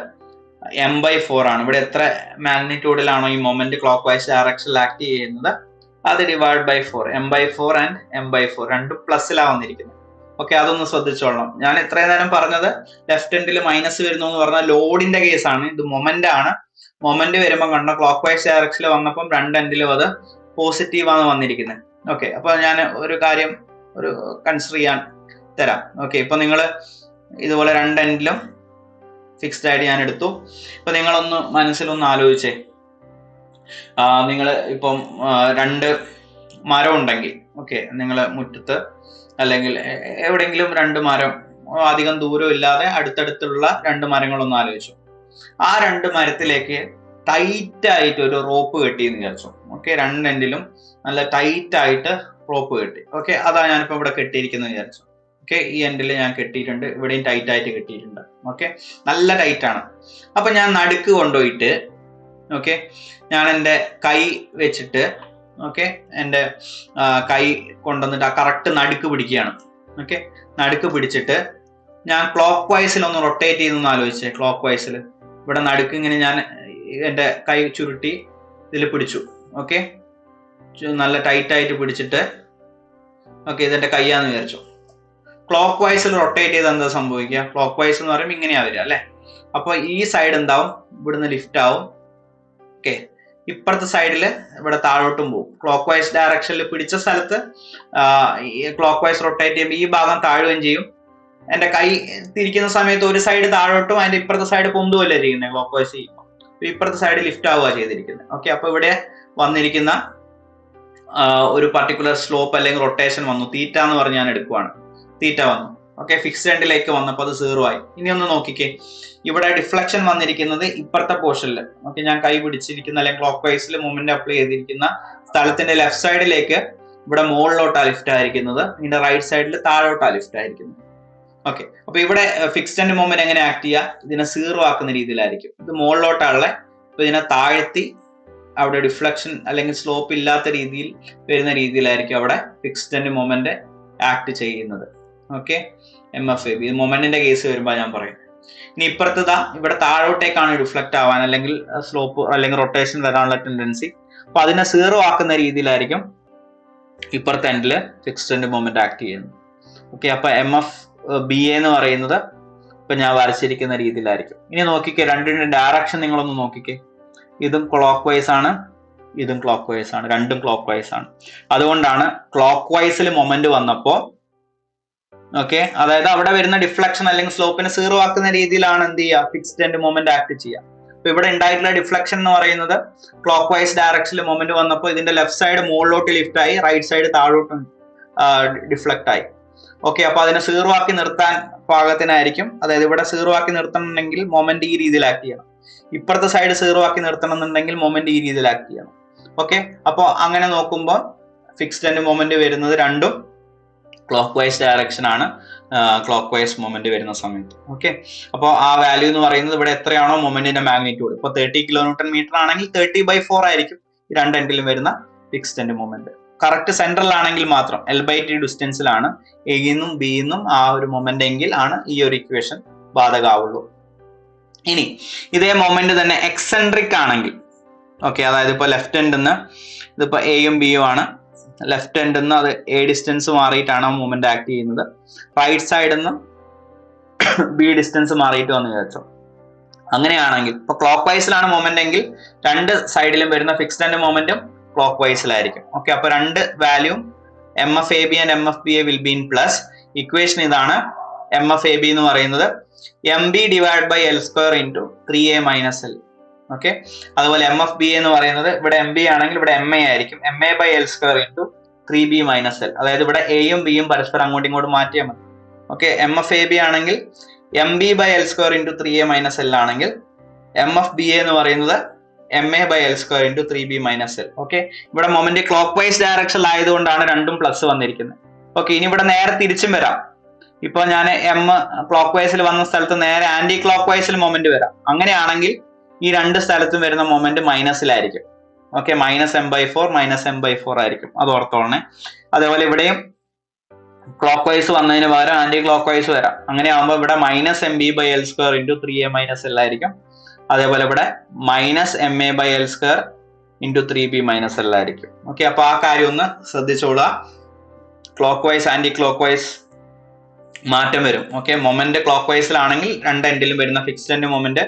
M/4 ആണ്. ഇവിടെ എത്ര മാഗ്നിറ്റ്യൂഡിലാണോ ഈ മൊമെന്റ് ക്ലോക്ക് വൈസ് ഡയറക്ഷനിൽ ആക്ട് ചെയ്യുന്നത്, അത് /4, M/4 ആൻഡ് M/4 രണ്ടും പ്ലസിലാണ് വന്നിരിക്കുന്നത്. ഓക്കെ, അതൊന്ന് ശ്രദ്ധിച്ചോളണം. ഞാൻ ഇത്രയും നേരം പറഞ്ഞത് ലെഫ്റ്റ് എൻഡിൽ മൈനസ് വരുന്നു എന്ന് പറഞ്ഞാൽ ലോഡിന്റെ കേസാണ്, ഇത് മൊമെന്റ് ആണ്. മൊമെന്റ് വരുമ്പോൾ കണ്ട ക്ലോക്ക് വൈസ് ഡയറക്ഷനിൽ വന്നപ്പം രണ്ട് എൻഡിലും അത് പോസിറ്റീവ് ആണ് വന്നിരിക്കുന്നത്. ഓക്കെ, അപ്പൊ ഞാൻ ഒരു കാര്യം ഒരു കൺസിഡർ ചെയ്യാൻ തരാം. ഓക്കെ, ഇപ്പൊ നിങ്ങൾ ഇതുപോലെ രണ്ട് എൻഡിലും ഫിക്സ്ഡ് ആയിട്ട് ഞാൻ എടുത്തു. ഇപ്പൊ നിങ്ങളൊന്ന് മനസ്സിലൊന്ന് ആലോചിച്ചേ, നിങ്ങൾ ഇപ്പം രണ്ട് മരം ഉണ്ടെങ്കിൽ, ഓക്കെ, നിങ്ങൾ മുറ്റത്ത് അല്ലെങ്കിൽ എവിടെയെങ്കിലും രണ്ട് മരം, അധികം ദൂരം ഇല്ലാതെ അടുത്തടുത്തുള്ള രണ്ട് മരങ്ങളൊന്ന് ആലോചിച്ചു. ആ രണ്ട് മരത്തിലേക്ക് ടൈറ്റ് ആയിട്ട് ഒരു റോപ്പ് കെട്ടിയെന്ന് വിചാരിച്ചു. ഓക്കെ, രണ്ട് എൻഡിലും നല്ല ടൈറ്റ് ആയിട്ട് റോപ്പ് കെട്ടി. ഓക്കെ, അതാ ഞാനിപ്പോ ഇവിടെ കെട്ടിയിരിക്കുന്നത് വിചാരിച്ചു. ഓക്കെ, ഈ എൻഡിൽ ഞാൻ കെട്ടിയിട്ടുണ്ട്, ഇവിടെയും ടൈറ്റ് ആയിട്ട് കെട്ടിയിട്ടുണ്ട്. ഓക്കെ, നല്ല ടൈറ്റ് ആണ്. അപ്പൊ ഞാൻ നടുക്ക് കൊണ്ടുപോയിട്ട്, ഓക്കെ, ഞാൻ എൻ്റെ കൈ വെച്ചിട്ട്, ഓക്കെ, എൻ്റെ കൈ കൊണ്ടുവന്നിട്ട് ആ കറക്റ്റ് നടുക്ക് പിടിക്കുകയാണ്. ഓക്കെ, നടുക്ക് പിടിച്ചിട്ട് ഞാൻ ക്ലോക്ക് വൈസിൽ ഒന്ന് റൊട്ടേറ്റ് ചെയ്തെന്ന് ആലോചിച്ചേ. ക്ലോക്ക് വൈസിൽ ഇവിടെ നടുക്ക് ഇങ്ങനെ ഞാൻ എൻ്റെ കൈ ചുരുട്ടി ഇതിൽ പിടിച്ചു. ഓക്കെ, നല്ല ടൈറ്റ് ആയിട്ട് പിടിച്ചിട്ട്, ഓക്കെ, ഇതെന്റെ കൈയാന്ന് വിചാരിച്ചു. ക്ലോക്ക് വൈസിൽ റൊട്ടേറ്റ് ചെയ്ത് എന്താ സംഭവിക്കുക? ക്ലോക്ക് വൈസ് എന്ന് പറയുമ്പോൾ ഇങ്ങനെയാ വരിക അല്ലെ. അപ്പൊ ഈ സൈഡ് എന്താവും, ഇവിടുന്ന് ലിഫ്റ്റ് ആവും. ഓക്കെ, ഇപ്പുറത്തെ സൈഡില് ഇവിടെ താഴോട്ടും പോകും. ക്ലോക്ക് വൈസ് ഡയറക്ഷനിൽ പിടിച്ച സ്ഥലത്ത് ക്ലോക്ക് വൈസ് റൊട്ടേറ്റ് ചെയ്യുമ്പോൾ ഈ ഭാഗം താഴുകയും ചെയ്യും. എന്റെ കൈ തിരിക്കുന്ന സമയത്ത് ഒരു സൈഡ് താഴോട്ടും അതിന്റെ ഇപ്പുറത്തെ സൈഡ് പൊന്തുമല്ലേ ചെയ്യുന്നത് ക്ലോക്ക് വൈസ് ചെയ്യുമ്പോൾ. ഇപ്പുറത്തെ സൈഡ് ലിഫ്റ്റ് ആവുക ചെയ്തിരിക്കുന്നത്. ഓക്കെ, അപ്പൊ ഇവിടെ വന്നിരിക്കുന്ന ഒരു പർട്ടിക്കുലർ സ്ലോപ്പ് അല്ലെങ്കിൽ റൊട്ടേഷൻ വന്നു. തീറ്റ എന്ന് പറഞ്ഞ് ഞാൻ എടുക്കുവാണ്. തീറ്റ വന്നു. ഓക്കെ, ഫിക്സ്ഡ് എൻഡിലേക്ക് വന്നപ്പോൾ അത് 0 ആയി. ഇനി ഒന്ന് നോക്കിക്കേ, ഇവിടെ ഡിഫ്ലക്ഷൻ വന്നിരിക്കുന്നത് ഇപ്പുറത്തെ പോർഷനിൽ. ഓക്കെ, ഞാൻ കൈ പിടിച്ചിരിക്കുന്ന അല്ലെങ്കിൽ ക്ലോക്ക് വൈസിൽ മൂവ്മെന്റ് അപ്ലൈ ചെയ്തിരിക്കുന്ന സ്ഥലത്തിന്റെ ലെഫ്റ്റ് സൈഡിലേക്ക് ഇവിടെ മുകളിലോട്ടാ ലിഫ്റ്റ് ആയിരിക്കുന്നത്, ഇതിന്റെ റൈറ്റ് സൈഡിൽ താഴോട്ടാ ലിഫ്റ്റ് ആയിരിക്കുന്നത്. ഓക്കെ, അപ്പൊ ഇവിടെ ഫിക്സ്ഡ് എൻഡ് മൂവ്മെന്റ് എങ്ങനെ ആക്ട് ചെയ്യുക? ഇതിനെ 0 ആക്കുന്ന രീതിയിലായിരിക്കും. ഇത് മുകളിലോട്ടാണുള്ള, അപ്പൊ ഇതിനെ താഴ്ത്തി അവിടെ ഡിഫ്ലക്ഷൻ അല്ലെങ്കിൽ സ്ലോപ്പ് ഇല്ലാത്ത രീതിയിൽ വരുന്ന രീതിയിലായിരിക്കും അവിടെ ഫിക്സ്ഡ് എൻഡ് മൊമെന്റ് ആക്ട് ചെയ്യുന്നത്. ഓക്കെ, MFAB ഇത് മൊമെന്റിന്റെ കേസ് വരുമ്പോൾ ഞാൻ പറയും. ഇനി ഇപ്പുറത്തതാ, ഇവിടെ താഴോട്ടേക്കാണ് റിഫ്ലക്ട് ആവാൻ അല്ലെങ്കിൽ സ്ലോപ്പ് അല്ലെങ്കിൽ റൊട്ടേഷൻ വരാനുള്ള ടെൻഡൻസി. അപ്പൊ അതിനെ 0 ആക്കുന്ന രീതിയിലായിരിക്കും ഇപ്പുറത്തെ എൻഡില് ഫിക്സ്ഡ് എൻഡ് മൊമെന്റ് ആക്ട് ചെയ്യുന്നത്. ഓക്കെ, അപ്പൊ MFBA എന്ന് പറയുന്നത് ഇപ്പൊ ഞാൻ വരച്ചിരിക്കുന്ന രീതിയിലായിരിക്കും. ഇനി നോക്കിക്കേ, രണ്ടിന്റെ ഡയറക്ഷൻ നിങ്ങളൊന്ന് നോക്കിക്കേ. ഇതും ക്ലോക്ക് വൈസ് ആണ്, ഇതും ക്ലോക്ക് വൈസ് ആണ്, രണ്ടും ക്ലോക്ക് വൈസ് ആണ്. അതുകൊണ്ടാണ് ക്ലോക്ക് വൈസിൽ മൊമെന്റ് വന്നപ്പോ ഓക്കെ, അതായത് അവിടെ വരുന്ന ഡിഫ്ലക്ഷൻ അല്ലെങ്കിൽ സ്ലോപ്പിനെ സീറോ ആക്കുന്ന രീതിയിലാണ് എന്ത് ചെയ്യുക, ഫിക്സ്ഡ് എൻഡ് മൊമെന്റ് ആക്ട് ചെയ്യുക. അപ്പൊ ഇവിടെ ഉണ്ടായിട്ടുള്ള ഡിഫ്ലക്ഷൻ എന്ന് പറയുന്നത് ക്ലോക്ക് വൈസ് ഡയറക്ഷനിൽ മൊമെന്റ് വന്നപ്പോൾ ഇതിന്റെ ലെഫ്റ്റ് സൈഡ് മുകളിലോട്ട് ലിഫ്റ്റ് ആയി, റൈറ്റ് സൈഡ് താഴോട്ടും ഡിഫ്ലക്ട് ആയി. ഓക്കെ, അപ്പൊ അതിനെ സീറോ ആക്കി നിർത്താൻ പാകത്തിനായിരിക്കും. അതായത് ഇവിടെ സീറോ ആക്കി നിർത്തണമെങ്കിൽ മൊമെന്റ് ഈ രീതിയിൽ ആക്ട് ചെയ്യണം, ഇപ്പുറത്തെ സൈഡ് സീറോ ആക്കി നിർത്തണം എന്നുണ്ടെങ്കിൽ മൊമെന്റ് ഈ രീതിയിൽ ആക്ട് ചെയ്യണം. ഓക്കെ, അപ്പോൾ അങ്ങനെ നോക്കുമ്പോൾ ഫിക്സ്ഡ് എൻഡ് മൊമെന്റ് വരുന്നത് രണ്ടും ക്ലോക്ക് വൈസ് ഡയറക്ഷൻ ആണ്, ക്ലോക്ക് വൈസ് മൊമെന്റ് വരുന്ന സമയത്ത്. ഓക്കെ, അപ്പോൾ ആ വാല്യൂ എന്ന് പറയുന്നത് ഇവിടെ എത്രയാണോ മൊമെന്റിന്റെ മാഗ്നിറ്റ്യൂഡ്, ഇപ്പോൾ 30 കിലോന്യൂട്ടൺ മീറ്റർ ആണെങ്കിൽ 30/4 ആയിരിക്കും ഈ രണ്ട് എൻഡിലും വരുന്ന fixed end moment. Correct central ആണെങ്കിൽ മാത്രം L/T ഡിസ്റ്റൻസിലാണ് എന്നും ബിന്നും ആ ഒരു മൊമെന്റ് എങ്കിൽ ആണ് ഈ ഒരു ഇക്വേഷൻ ബാധകമാവുള്ളൂ. ഇനി ഇതേ മൊമെന്റ് തന്നെ എക്സെൻട്രിക് ആണെങ്കിൽ, ഓക്കെ, അതായത് ഇപ്പൊ ലെഫ്റ്റ് എൻഡ് നിന്ന് ഇതിപ്പോ എയും ബിയും ആണ്, ലെഫ്റ്റ് എൻഡ് നിന്ന് അത് എ ഡിസ്റ്റൻസ് മാറിയിട്ടാണ് മൂവ്മെന്റ് ആക്ട് ചെയ്യുന്നത്, റൈറ്റ് സൈഡിൽ നിന്ന് ബി ഡിസ്റ്റൻസ് മാറിയിട്ട് വന്ന് വിചാരിച്ചോ. അങ്ങനെയാണെങ്കിൽ ഇപ്പൊ ക്ലോക്ക് വൈസിലാണ് മൊമെന്റ് എങ്കിൽ രണ്ട് സൈഡിലും വരുന്ന ഫിക്സ്ഡ് എൻഡ് മൊമെന്റും ക്ലോക്ക് വൈസിലായിരിക്കും. ഓക്കെ, അപ്പൊ രണ്ട് value MFAB and MFBA will be in plus. Equation ഇതാണ്. MFAB എന്ന് പറയുന്നത് MB divide by L square into 3A minus L. Okay, അതുപോലെ MFBA എന്ന് പറയുന്നത് ഇവിടെ MB ആണെങ്കിൽ ഇവിടെ MA ആയിരിക്കും, MA by L square into 3B minus L. അതായത് ഇവിടെ എയും ബിയും പരസ്പരം അങ്ങോട്ടും ഇങ്ങോട്ടും മാറ്റിയാൽ മതി. ഓക്കെ, MFAB ആണെങ്കിൽ MB by L square into 3A minus L ആണെങ്കിൽ MFBA എന്ന് പറയുന്നത് MA by L square into 3B minus L. Okay, ഇവിടെ മൊമെന്റ് ക്ലോക്ക് വൈസ് ഡയറക്ഷൻ ആയതുകൊണ്ടാണ് രണ്ടും പ്ലസ് വന്നിരിക്കുന്നത്. ഓക്കെ, ഇനി ഇവിടെ നേരെ തിരിച്ചും വരാം. ഇപ്പൊ ഞാൻ M ക്ലോക്ക് വൈസിൽ വന്ന സ്ഥലത്ത് നേരെ ആന്റി ക്ലോക്ക് വൈസിൽ മൊമെന്റ് വരാം. അങ്ങനെയാണെങ്കിൽ ഈ രണ്ട് സ്ഥലത്തും വരുന്ന മൊമെന്റ് മൈനസിലായിരിക്കും. ഓക്കെ, -m/4 -m/4 ആയിരിക്കും, അത് ഓർത്തോളണേ. അതേപോലെ ഇവിടെയും ക്ലോക്ക് വൈസ് വന്നതിന് പകരം ആന്റി ക്ലോക്ക് വൈസ് വരാം. അങ്ങനെയാകുമ്പോൾ ഇവിടെ -MB by L square into 3A minus L ആയിരിക്കും. അതേപോലെ ഇവിടെ -MA by L square into 3B minus L ആയിരിക്കും. ഓക്കെ, അപ്പൊ ആ കാര്യം ഒന്ന് ശ്രദ്ധിച്ചോളുക. Clockwise anti clock vice മാറ്റം വരും. ഓക്കെ, മൊമെന്റ് ക്ലോക്ക് വൈസിലാണെങ്കിൽ രണ്ട് എൻഡിലും വരുന്ന fixed end moment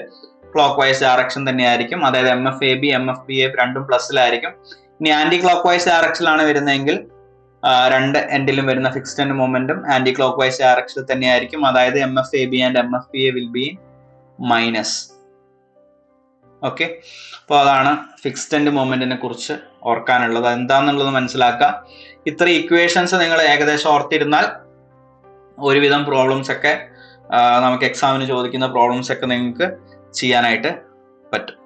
clock vice direction തന്നെയായിരിക്കും. അതായത് MFAB MFBA രണ്ടും പ്ലസ്സിലായിരിക്കും. ഇനി ആന്റി ക്ലോക്ക് വൈസ് ഡയറക്ഷനിലാണ് വരുന്നതെങ്കിൽ രണ്ട് എൻഡിലും വരുന്ന ഫിക്സ്ഡ് എൻഡ് മൊമെന്റും ആന്റി ക്ലോക്ക് വൈസ് ഡയറക്ഷനിൽ തന്നെയായിരിക്കും. അതായത് MFAB and MFBA will be minus. Okay, അപ്പോൾ അതാണ് ഫിക്സ്ഡ് എൻഡ് മൊമെന്റിനെ കുറിച്ച് ഓർക്കാനുള്ളത്. എന്താണെന്നുള്ളത് മനസ്സിലാക്കുക. ഇത്ര ഇക്വേഷൻസ് നിങ്ങൾ ഏകദേശം ഓർത്തിരുന്നാൽ ഒരുവിധം പ്രോബ്ലംസ് ഒക്കെ നമുക്ക് എക്സാമിന് ചോദിക്കുന്ന പ്രോബ്ലംസ് ഒക്കെ നിങ്ങൾക്ക് ചെയ്യാനായിട്ട് പറ്റും.